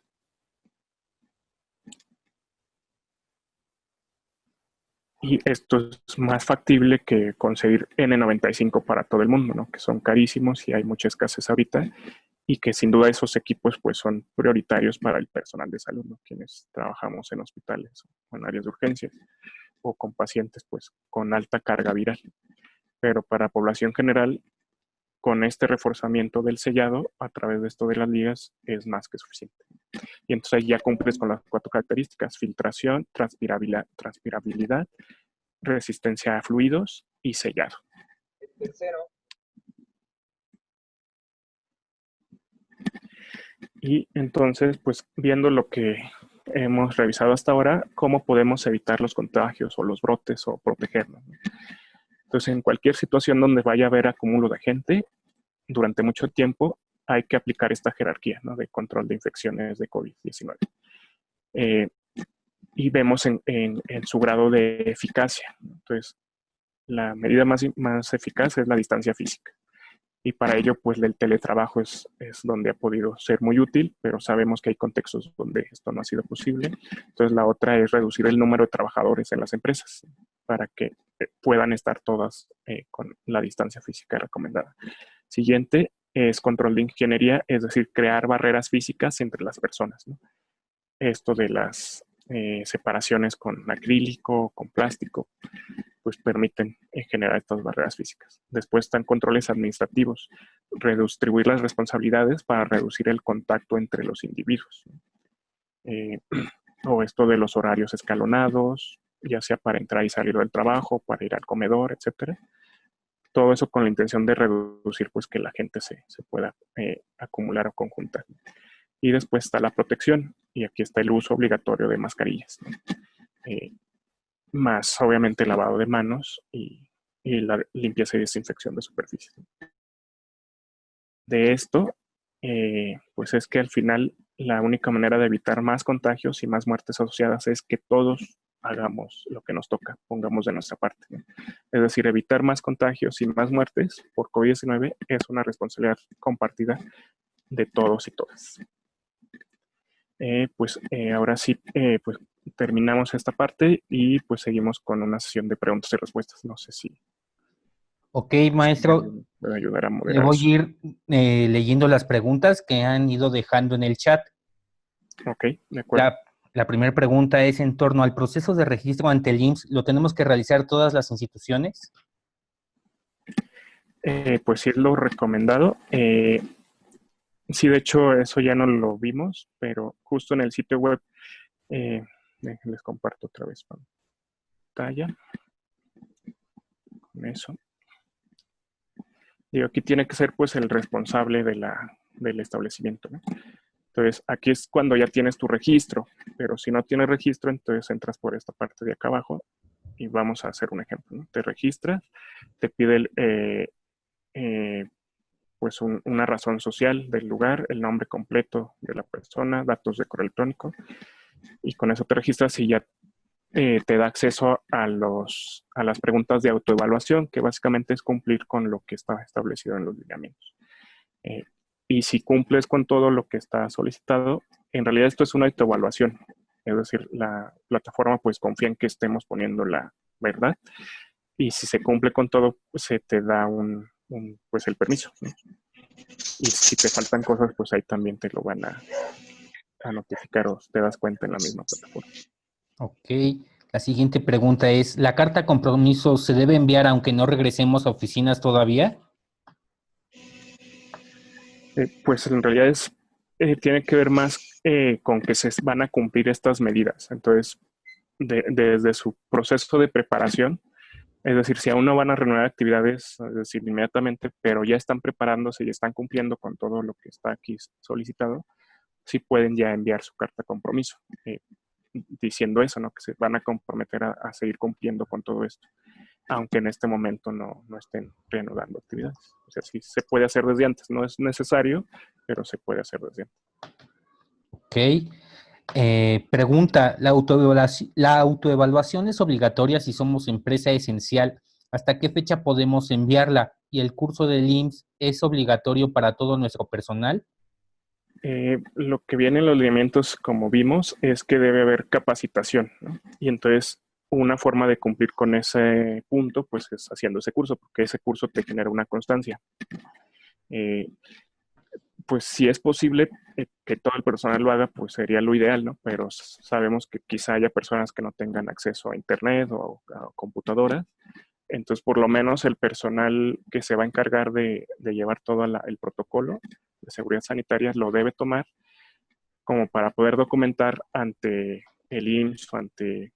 Y esto es más factible que conseguir N95 para todo el mundo, ¿no? Que son carísimos y hay mucha escasez ahorita, y que sin duda esos equipos pues son prioritarios para el personal de salud, ¿no? Quienes trabajamos en hospitales o en áreas de urgencias o con pacientes pues con alta carga viral. Pero para población general, con este reforzamiento del sellado a través de esto de las ligas es más que suficiente. Y entonces ya cumples con las 4 características: filtración, transpirabilidad, resistencia a fluidos y sellado. Y entonces, pues viendo lo que hemos revisado hasta ahora, ¿cómo podemos evitar los contagios o los brotes o protegernos? Entonces, en cualquier situación donde vaya a haber acúmulo de gente durante mucho tiempo, hay que aplicar esta jerarquía, ¿no? De control de infecciones de COVID-19. Y vemos en su grado de eficacia. Entonces, la medida más eficaz es la distancia física. Y para ello, pues el teletrabajo es donde ha podido ser muy útil, pero sabemos que hay contextos donde esto no ha sido posible. Entonces, la otra es reducir el número de trabajadores en las empresas para que puedan estar todas con la distancia física recomendada. Siguiente es control de ingeniería, es decir, crear barreras físicas entre las personas, ¿no? Esto de las separaciones con acrílico, con plástico, pues permiten generar estas barreras físicas. Después están controles administrativos, redistribuir las responsabilidades para reducir el contacto entre los individuos. O esto de los horarios escalonados, ya sea para entrar y salir del trabajo, para ir al comedor, etcétera. Todo eso con la intención de reducir pues que la gente se pueda acumular o conjuntar. Y después está la protección, y aquí está el uso obligatorio de mascarillas, ¿no? Más obviamente lavado de manos y la limpieza y desinfección de superficies. De esto, pues es que al final la única manera de evitar más contagios y más muertes asociadas es que todos hagamos lo que nos toca, pongamos de nuestra parte, ¿no? Es decir, evitar más contagios y más muertes por COVID-19 es una responsabilidad compartida de todos y todas. Ahora sí, pues terminamos esta parte y pues seguimos con una sesión de preguntas y respuestas. No sé si Ok, maestro, puede ayudar a le moderar voy eso. a ir leyendo las preguntas que han ido dejando en el chat. Ok, de acuerdo. La primera pregunta es en torno al proceso de registro ante el IMSS. ¿Lo tenemos que realizar todas las instituciones? Pues sí es lo recomendado. Sí, de hecho, eso ya no lo vimos, pero justo en el sitio web, les comparto otra vez pantalla. con eso. Digo, aquí tiene que ser pues el responsable del establecimiento, ¿no? Entonces, aquí es cuando ya tienes tu registro, pero si no tienes registro, entonces entras por esta parte de acá abajo y vamos a hacer un ejemplo, ¿no? Te registras, te pide pues una razón social del lugar, el nombre completo de la persona, datos de correo electrónico, y con eso te registras y ya te da acceso a las preguntas de autoevaluación, que básicamente es cumplir con lo que está establecido en los lineamientos. Y si cumples con todo lo que está solicitado, en realidad esto es una autoevaluación, es decir, la plataforma pues confía en que estemos poniendo la verdad, y si se cumple con todo, pues se te da pues el permiso, ¿no? Y si te faltan cosas, pues ahí también te lo van a notificar o te das cuenta en la misma plataforma. Ok. La siguiente pregunta es, ¿la carta compromiso se debe enviar aunque no regresemos a oficinas todavía? Pues en realidad tiene que ver más con que se van a cumplir estas medidas. Entonces, desde su proceso de preparación, es decir, si aún no van a reanudar actividades, es decir, inmediatamente, pero ya están preparándose y están cumpliendo con todo lo que está aquí solicitado, sí pueden ya enviar su carta de compromiso, diciendo eso, ¿no? Que se van a comprometer a seguir cumpliendo con todo esto, aunque en este momento no estén reanudando actividades. O sea, sí se puede hacer desde antes, no es necesario, pero se puede hacer desde antes. Ok. Pregunta, ¿la autoevaluación es obligatoria si somos empresa esencial? ¿Hasta qué fecha podemos enviarla? ¿Y el curso del IMSS es obligatorio para todo nuestro personal? Lo que viene en los lineamientos, como vimos, es que debe haber capacitación, ¿no? Y entonces una forma de cumplir con ese punto, pues es haciendo ese curso, porque ese curso te genera una constancia. Pues si es posible que todo el personal lo haga, pues sería lo ideal, ¿no? Pero sabemos que quizá haya personas que no tengan acceso a internet o a computadoras. Entonces, por lo menos el personal que se va a encargar de llevar todo el protocolo de seguridad sanitaria lo debe tomar como para poder documentar ante el IMSS o ante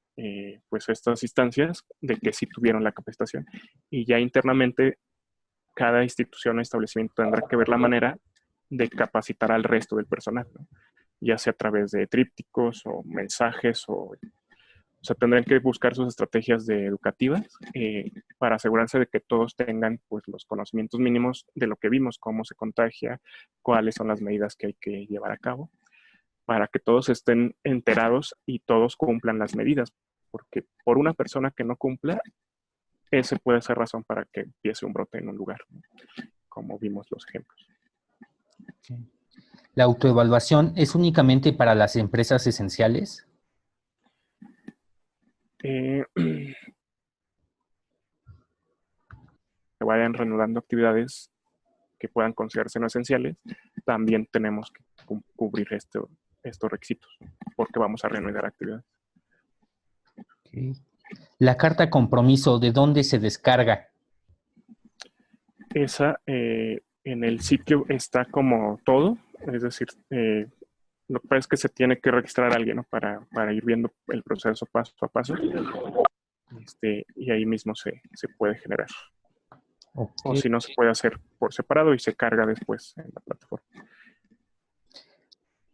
pues estas instancias de que sí tuvieron la capacitación. Y ya internamente cada institución o establecimiento tendrá que ver la manera de capacitar al resto del personal, ¿no? Ya sea a través de trípticos o mensajes o sea, tendrán que buscar sus estrategias educativas para asegurarse de que todos tengan pues, los conocimientos mínimos de lo que vimos, cómo se contagia, cuáles son las medidas que hay que llevar a cabo, para que todos estén enterados y todos cumplan las medidas. Porque por una persona que no cumpla, ese puede ser razón para que empiece un brote en un lugar, ¿no? Como vimos los ejemplos. Sí. ¿La autoevaluación es únicamente para las empresas esenciales? Que vayan reanudando actividades que puedan considerarse no esenciales, también tenemos que cubrir estos requisitos, porque vamos a reanudar actividades. Okay. ¿La carta compromiso de dónde se descarga? Esa en el sitio está como todo, es decir, lo que pasa es que se tiene que registrar a alguien, ¿no? para ir viendo el proceso paso a paso, y ahí mismo se puede generar. Okay. O si no, se puede hacer por separado y se carga después en la plataforma.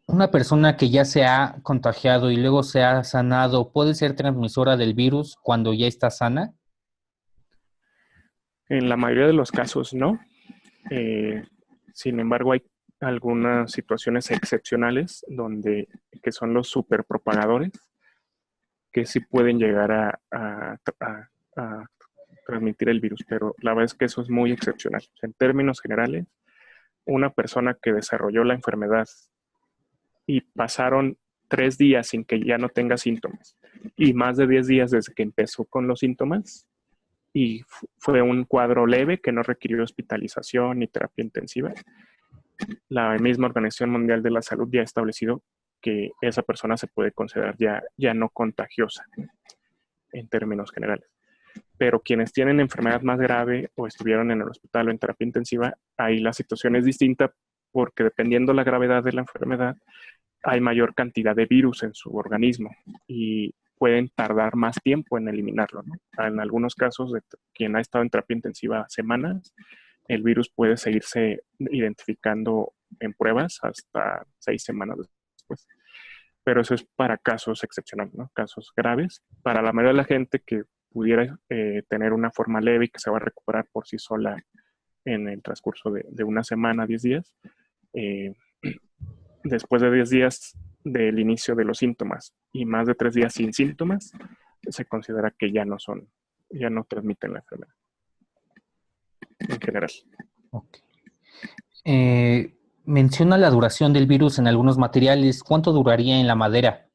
¿Una persona que ya se ha contagiado y luego se ha sanado puede ser transmisora del virus cuando ya está sana? En la mayoría de los casos no. Sin embargo, hay algunas situaciones excepcionales que son los superpropagadores, que sí pueden llegar a transmitir el virus, pero la verdad es que eso es muy excepcional. En términos generales, una persona que desarrolló la enfermedad y pasaron 3 días sin que ya no tenga síntomas y más de 10 días desde que empezó con los síntomas y fue un cuadro leve que no requirió hospitalización ni terapia intensiva, la misma Organización Mundial de la Salud ya ha establecido que esa persona se puede considerar ya no contagiosa en términos generales. Pero quienes tienen enfermedad más grave o estuvieron en el hospital o en terapia intensiva, ahí la situación es distinta porque dependiendo la gravedad de la enfermedad, hay mayor cantidad de virus en su organismo y pueden tardar más tiempo en eliminarlo, ¿no? En algunos casos, de quien ha estado en terapia intensiva semanas, el virus puede seguirse identificando en pruebas hasta 6 semanas después. Pero eso es para casos excepcionales, ¿no? Casos graves. Para la mayoría de la gente que pudiera tener una forma leve y que se va a recuperar por sí sola en el transcurso de una semana, 10 días, eh, después de 10 días del inicio de los síntomas y más de 3 días sin síntomas, se considera que ya no transmiten la enfermedad en general. Ok. Menciona la duración del virus en algunos materiales. ¿Cuánto duraría en la madera?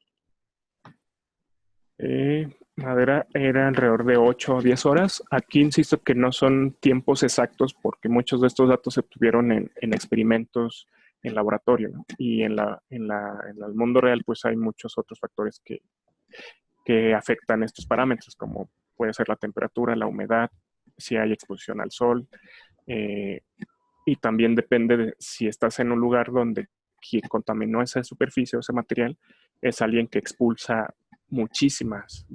Madera era alrededor de 8 o 10 horas. Aquí insisto que no son tiempos exactos porque muchos de estos datos se obtuvieron en experimentos en laboratorio, ¿no? Y en el mundo real pues hay muchos otros factores que afectan estos parámetros, como puede ser la temperatura, la humedad, si hay exposición al sol, y también depende de si estás en un lugar donde quien contaminó esa superficie o ese material es alguien que expulsa muchísimas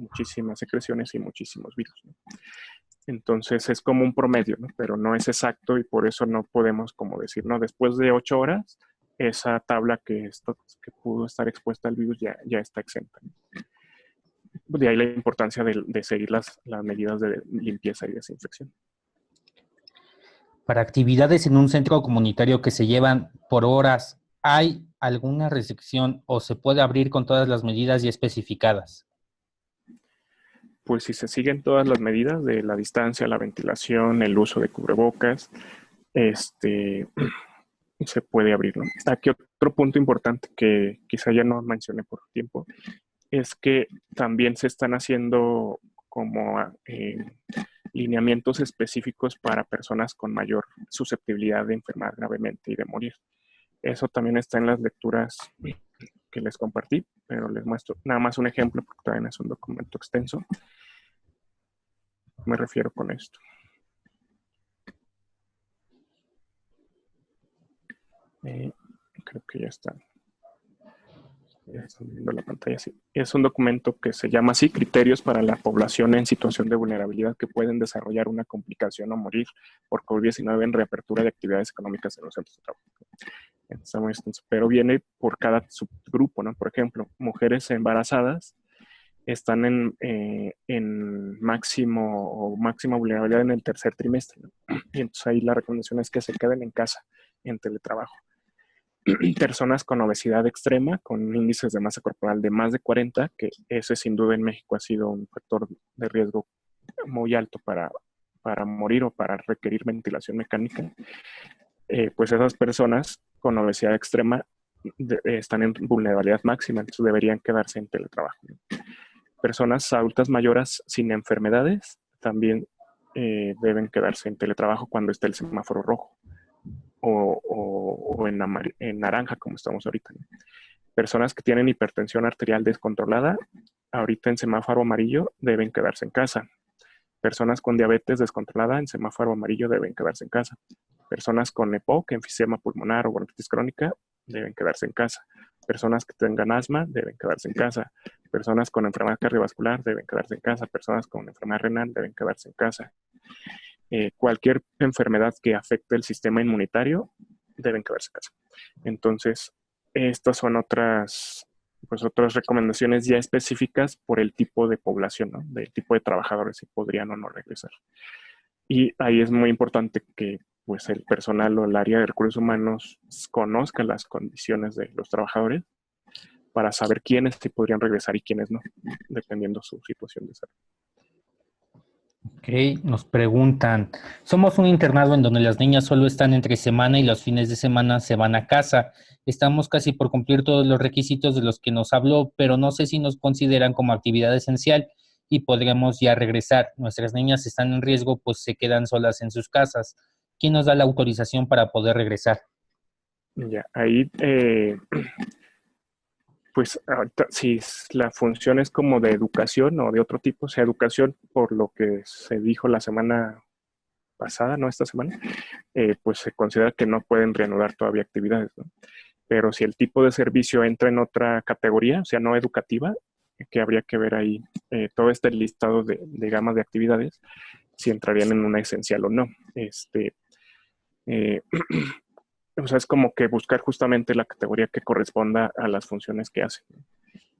secreciones y muchísimos virus, ¿no? Entonces es como un promedio, ¿no? Pero no es exacto y por eso no podemos como decir, no, después de 8 horas, esa tabla que pudo estar expuesta al virus ya está exenta, ¿no? De ahí la importancia de seguir las medidas de limpieza y desinfección. Para actividades en un centro comunitario que se llevan por horas, ¿hay alguna restricción o se puede abrir con todas las medidas ya especificadas? Pues si se siguen todas las medidas de la distancia, la ventilación, el uso de cubrebocas, se puede abrir, ¿no? Aquí otro punto importante que quizá ya no mencioné por tiempo, es que también se están haciendo como lineamientos específicos para personas con mayor susceptibilidad de enfermar gravemente y de morir. Eso también está en las lecturas que les compartí, pero les muestro nada más un ejemplo porque también es un documento extenso. Me refiero con esto. Creo que ya está. Ya están viendo la pantalla así. Es un documento que se llama así, Criterios para la población en situación de vulnerabilidad que pueden desarrollar una complicación o morir por COVID-19 en reapertura de actividades económicas en los centros de trabajo. Está muy extenso, pero viene por cada subgrupo, ¿no? Por ejemplo, mujeres embarazadas están en máxima vulnerabilidad en el tercer trimestre, ¿no? Y entonces ahí la recomendación es que se queden en casa, en teletrabajo. Personas con obesidad extrema, con índices de masa corporal de más de 40, que ese sin duda en México ha sido un factor de riesgo muy alto para morir o para requerir ventilación mecánica, pues esas personas con obesidad extrema están en vulnerabilidad máxima, entonces deberían quedarse en teletrabajo, ¿no? Personas adultas mayores sin enfermedades también deben quedarse en teletrabajo cuando esté el semáforo rojo o en naranja, como estamos ahorita, ¿no? Personas que tienen hipertensión arterial descontrolada, ahorita en semáforo amarillo, deben quedarse en casa. Personas con diabetes descontrolada en semáforo amarillo deben quedarse en casa. Personas con EPOC, enfisema pulmonar o bronquitis crónica, deben quedarse en casa. Personas que tengan asma deben quedarse en casa. Personas con enfermedad cardiovascular deben quedarse en casa. Personas con enfermedad renal deben quedarse en casa. Cualquier enfermedad que afecte el sistema inmunitario deben quedarse en casa. Entonces, estas son otras recomendaciones ya específicas por el tipo de población, ¿no? Del tipo de trabajadores si podrían o no regresar. Y ahí es muy importante que pues el personal o el área de recursos humanos conozca las condiciones de los trabajadores para saber quiénes sí podrían regresar y quiénes no, dependiendo su situación de salud. Ok, nos preguntan, somos un internado en donde las niñas solo están entre semana y los fines de semana se van a casa. Estamos casi por cumplir todos los requisitos de los que nos habló, pero no sé si nos consideran como actividad esencial y podremos ya regresar. Nuestras niñas están en riesgo, pues se quedan solas en sus casas. ¿Quién nos da la autorización para poder regresar? Ya, ahí pues ahorita si la función es como de educación o de otro tipo, o sea, educación por lo que se dijo la semana pasada, no esta semana, pues se considera que no pueden reanudar todavía actividades, ¿no? Pero si el tipo de servicio entra en otra categoría, o sea, no educativa, que habría que ver ahí todo este listado de gamas de actividades, si entrarían en una esencial o no. Eh, o sea, es como que buscar justamente la categoría que corresponda a las funciones que hacen.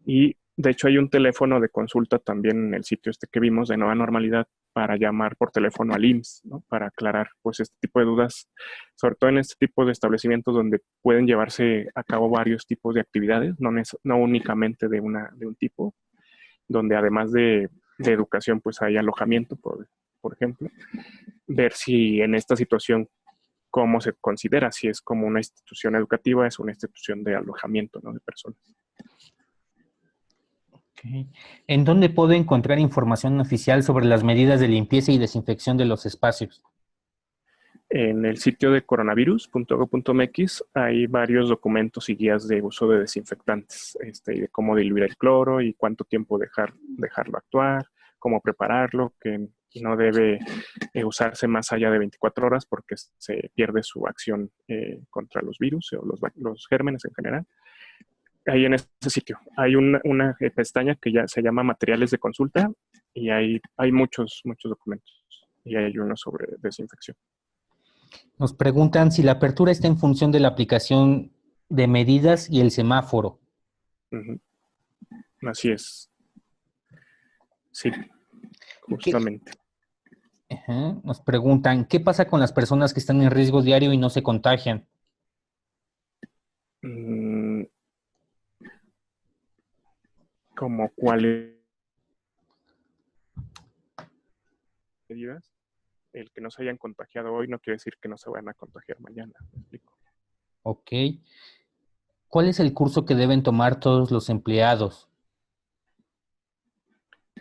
Y de hecho hay un teléfono de consulta también en el sitio este que vimos de Nueva Normalidad para llamar por teléfono al IMSS, ¿no? Para aclarar pues este tipo de dudas, sobre todo en este tipo de establecimientos donde pueden llevarse a cabo varios tipos de actividades, no únicamente de un tipo, donde además de educación pues hay alojamiento, por ejemplo, ver si en esta situación cómo se considera, si es como una institución educativa, es una institución de alojamiento, ¿no? De personas. Okay. ¿En dónde puedo encontrar información oficial sobre las medidas de limpieza y desinfección de los espacios? En el sitio de coronavirus.gov.mx hay varios documentos y guías de uso de desinfectantes, y de cómo diluir el cloro y cuánto tiempo dejarlo actuar, cómo prepararlo, que no debe usarse más allá de 24 horas porque se pierde su acción contra los virus o los gérmenes en general. Ahí en ese sitio hay una pestaña que ya se llama materiales de consulta y hay muchos documentos y hay uno sobre desinfección. Nos preguntan si la apertura está en función de la aplicación de medidas y el semáforo. Uh-huh. Así es. Sí, ¿Qué? justamente. Nos preguntan, ¿qué pasa con las personas que están en riesgo diario y no se contagian? ¿Como cuáles medidas? El que no se hayan contagiado hoy no quiere decir que no se vayan a contagiar mañana. ¿Me explico? Ok. ¿Cuál es el curso que deben tomar todos los empleados?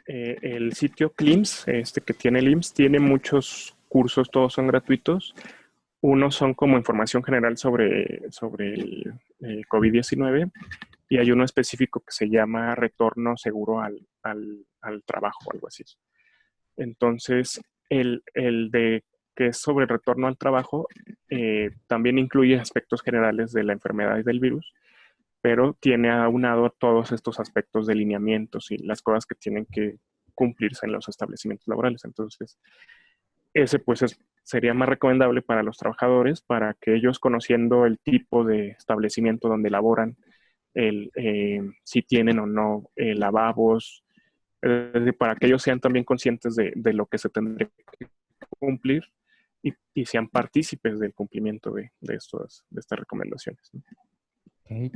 El sitio CLIMS, que tiene el IMSS, tiene muchos cursos, todos son gratuitos. Unos son como información general sobre el COVID-19 y hay uno específico que se llama retorno seguro al trabajo, algo así. Entonces, el de que es sobre el retorno al trabajo también incluye aspectos generales de la enfermedad y del virus, pero tiene aunado todos estos aspectos de lineamientos y las cosas que tienen que cumplirse en los establecimientos laborales. Entonces, ese pues sería más recomendable para los trabajadores, para que ellos conociendo el tipo de establecimiento donde laboran, si tienen o no lavabos, para que ellos sean también conscientes de lo que se tendría que cumplir y sean partícipes del cumplimiento de estas recomendaciones, ¿no? Okay.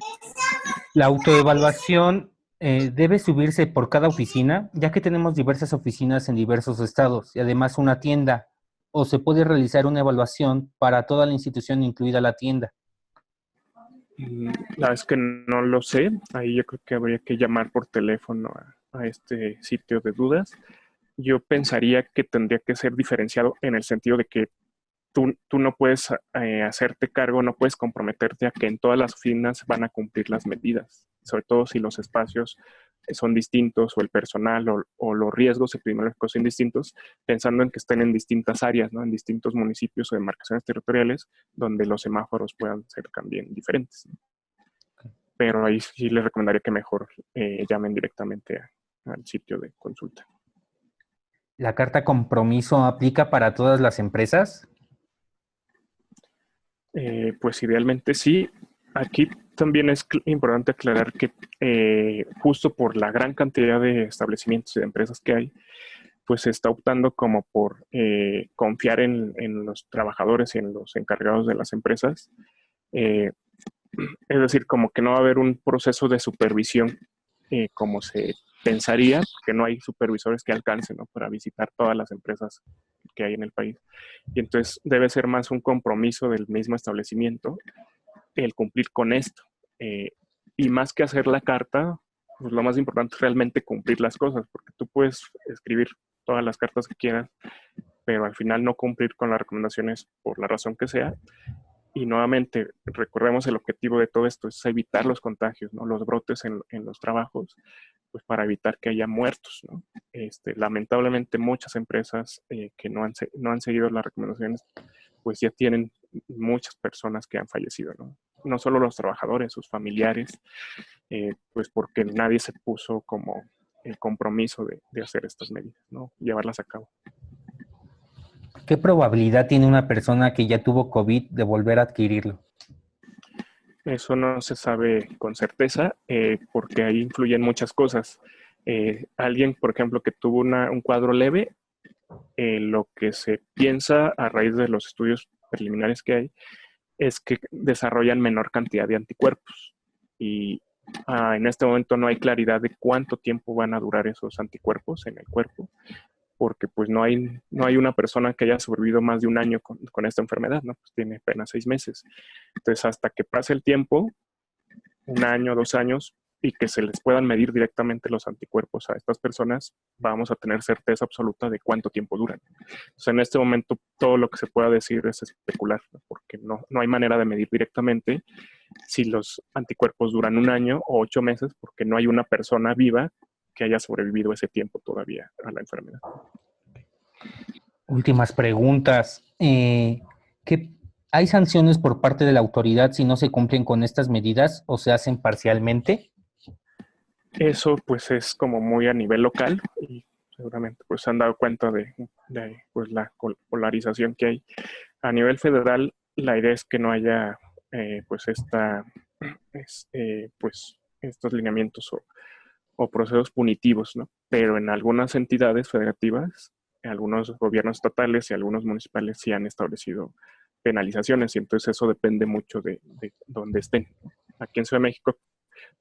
La autoevaluación debe subirse por cada oficina, ya que tenemos diversas oficinas en diversos estados y además una tienda, o se puede realizar una evaluación para toda la institución, incluida la tienda. La verdad es que no lo sé. Ahí yo creo que habría que llamar por teléfono a este sitio de dudas. Yo pensaría que tendría que ser diferenciado en el sentido de que tú no puedes hacerte cargo, no puedes comprometerte a que en todas las oficinas van a cumplir las medidas, sobre todo si los espacios son distintos o el personal o los riesgos epidemiológicos son distintos, pensando en que estén en distintas áreas, ¿no? En distintos municipios o demarcaciones territoriales donde los semáforos puedan ser también diferentes, ¿no? Pero ahí sí les recomendaría que mejor llamen directamente al sitio de consulta. ¿La carta compromiso aplica para todas las empresas? Pues idealmente sí. Aquí también es importante aclarar que justo por la gran cantidad de establecimientos y de empresas que hay, pues se está optando como por confiar en los trabajadores y en los encargados de las empresas. Es decir, como que no va a haber un proceso de supervisión como se pensaría, porque no hay supervisores que alcancen, ¿no? Para visitar todas las empresas que hay en el país. Y entonces debe ser más un compromiso del mismo establecimiento el cumplir con esto. Y más que hacer la carta, pues lo más importante es realmente cumplir las cosas, porque tú puedes escribir todas las cartas que quieras, pero al final no cumplir con las recomendaciones por la razón que sea. Y nuevamente, recordemos el objetivo de todo esto, es evitar los contagios, ¿no? Los brotes en los trabajos, pues para evitar que haya muertos, ¿no? Lamentablemente muchas empresas que no han seguido las recomendaciones, pues ya tienen muchas personas que han fallecido, ¿no? No solo los trabajadores, sus familiares, pues porque nadie se puso como el compromiso de hacer estas medidas, ¿no? Llevarlas a cabo. ¿Qué probabilidad tiene una persona que ya tuvo COVID de volver a adquirirlo? Eso no se sabe con certeza porque ahí influyen muchas cosas. Alguien, por ejemplo, que tuvo un cuadro leve, lo que se piensa a raíz de los estudios preliminares que hay es que desarrollan menor cantidad de anticuerpos. Y en este momento no hay claridad de cuánto tiempo van a durar esos anticuerpos en el cuerpo, porque pues no hay una persona que haya sobrevivido más de un año con esta enfermedad, ¿no? Pues tiene apenas 6 meses. Entonces, hasta que pase el tiempo, 1 año, 2 años, y que se les puedan medir directamente los anticuerpos a estas personas, vamos a tener certeza absoluta de cuánto tiempo duran. Entonces, en este momento, todo lo que se pueda decir es especular, ¿no? Porque no hay manera de medir directamente si los anticuerpos duran 1 año o 8 meses, porque no hay una persona viva que haya sobrevivido ese tiempo todavía a la enfermedad. Últimas preguntas. ¿Hay sanciones por parte de la autoridad si no se cumplen con estas medidas o se hacen parcialmente? Eso pues es como muy a nivel local y seguramente pues se han dado cuenta de pues, la polarización que hay. A nivel federal, la idea es que no haya pues pues estos lineamientos o procesos punitivos, ¿no? Pero en algunas entidades federativas, algunos gobiernos estatales y algunos municipales sí han establecido penalizaciones y entonces eso depende mucho de dónde estén. Aquí en Ciudad de México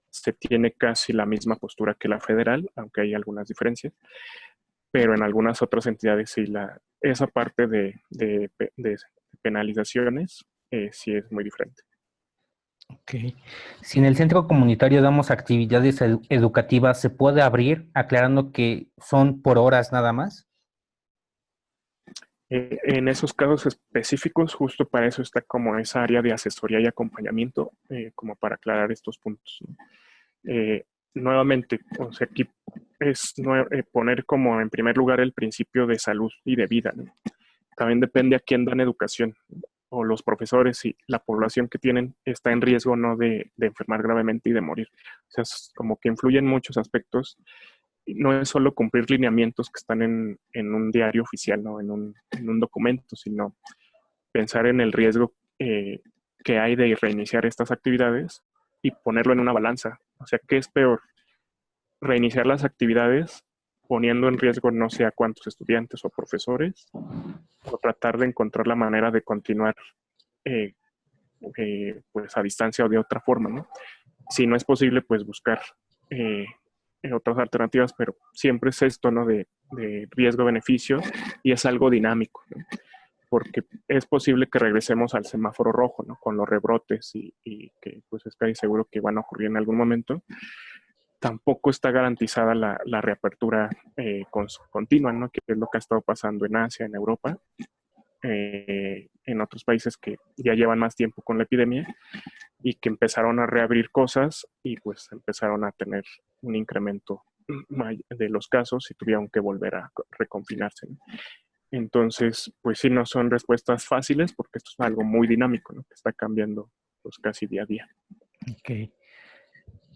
se tiene casi la misma postura que la federal, aunque hay algunas diferencias, pero en algunas otras entidades sí, esa parte de penalizaciones sí es muy diferente. Ok. Si en el centro comunitario damos actividades educativas, ¿se puede abrir aclarando que son por horas nada más? En esos casos específicos, justo para eso está como esa área de asesoría y acompañamiento, como para aclarar estos puntos, ¿no? Nuevamente, o sea, aquí es poner como en primer lugar el principio de salud y de vida, ¿no? También depende a quién dan educación, ¿no? O los profesores y la población que tienen está en riesgo no de enfermar gravemente y de morir. O sea, es como que influyen muchos aspectos. No es solo cumplir lineamientos que están en un diario oficial, ¿no? En un documento, sino pensar en el riesgo que hay de reiniciar estas actividades y ponerlo en una balanza. O sea, ¿qué es peor? Reiniciar las actividades poniendo en riesgo no sé a cuántos estudiantes o profesores, o tratar de encontrar la manera de continuar eh, pues a distancia o de otra forma, ¿no? Si no es posible, pues buscar eh, otras alternativas, pero siempre es esto, ¿no? De riesgo-beneficio y es algo dinámico, ¿no? Porque es posible que regresemos al semáforo rojo, ¿no? Con los rebrotes y que pues es casi seguro que van a ocurrir en algún momento. Tampoco está garantizada la reapertura continua, ¿no? Que es lo que ha estado pasando en Asia, en Europa, en otros países que ya llevan más tiempo con la epidemia y que empezaron a reabrir cosas y pues empezaron a tener un incremento de los casos y tuvieron que volver a reconfinarse, ¿no? Entonces, pues sí, no son respuestas fáciles porque esto es algo muy dinámico, ¿no? Que está cambiando pues casi día a día. Ok.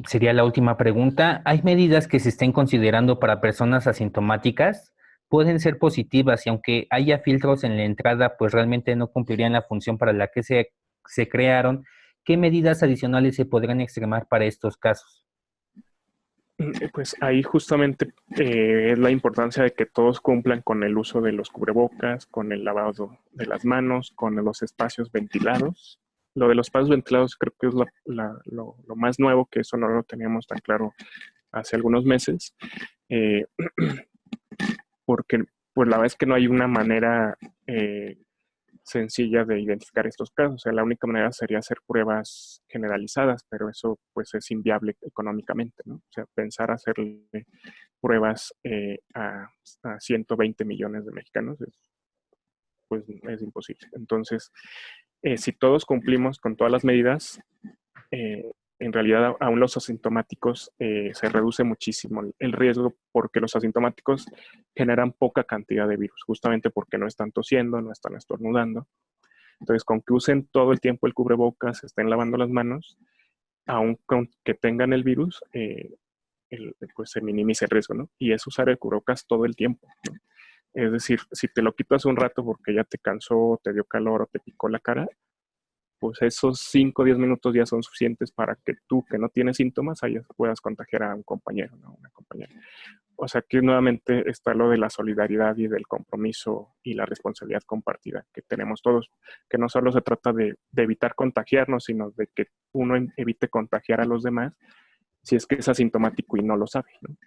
Sería la última pregunta. ¿Hay medidas que se estén considerando para personas asintomáticas? Pueden ser positivas y aunque haya filtros en la entrada, pues realmente no cumplirían la función para la que se crearon. ¿Qué medidas adicionales se podrían extremar para estos casos? Pues ahí justamente es la importancia de que todos cumplan con el uso de los cubrebocas, con el lavado de las manos, con los espacios ventilados. Lo de los espacios ventilados creo que es lo más nuevo, que eso no lo teníamos tan claro hace algunos meses, eh, porque pues la verdad es que no hay una manera sencilla de identificar estos casos. O sea, la única manera sería hacer pruebas generalizadas, pero eso pues es inviable económicamente, ¿no? O sea, pensar hacerle pruebas a 120 millones de mexicanos pues es imposible. Entonces, si todos cumplimos con todas las medidas, en realidad aún los asintomáticos se reduce muchísimo el riesgo porque los asintomáticos generan poca cantidad de virus, justamente porque no están tosiendo, no están estornudando. Entonces, con que usen todo el tiempo el cubrebocas, estén lavando las manos, aun con que tengan el virus, pues se minimice el riesgo, ¿no? Y es usar el cubrebocas todo el tiempo, ¿no? Es decir, si te lo quitas un rato porque ya te cansó, te dio calor o te picó la cara, pues esos 5 o 10 minutos ya son suficientes para que tú, que no tienes síntomas, ahí puedas contagiar a un compañero, ¿no? Una compañera. O sea, que nuevamente está lo de la solidaridad y del compromiso y la responsabilidad compartida que tenemos todos, que no solo se trata de evitar contagiarnos, sino de que uno evite contagiar a los demás si es que es asintomático y no lo sabe, ¿no?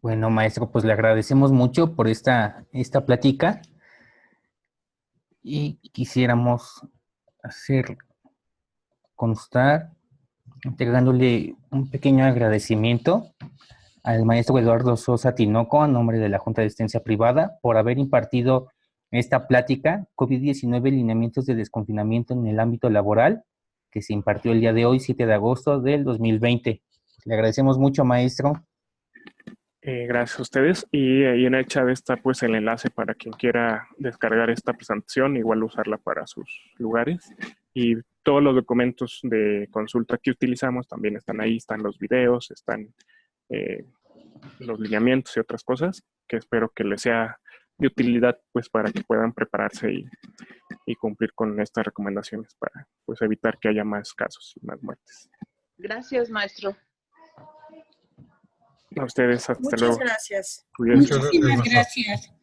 Bueno, maestro, pues le agradecemos mucho por esta plática y quisiéramos hacer constar, entregándole un pequeño agradecimiento al maestro Eduardo Sosa Tinoco, a nombre de la Junta de Asistencia Privada, por haber impartido esta plática COVID-19, lineamientos de desconfinamiento en el ámbito laboral, que se impartió el día de hoy, 7 de agosto del 2020. Le agradecemos mucho, maestro. Gracias a ustedes. Y ahí en el chat está pues el enlace para quien quiera descargar esta presentación, igual usarla para sus lugares. Y todos los documentos de consulta que utilizamos también están ahí, están los videos, están los lineamientos y otras cosas, que espero que les sea de utilidad pues para que puedan prepararse y cumplir con estas recomendaciones para pues evitar que haya más casos y más muertes. Gracias, maestro. A ustedes, hasta Muchas luego. gracias. Cuídense. Muchísimas gracias.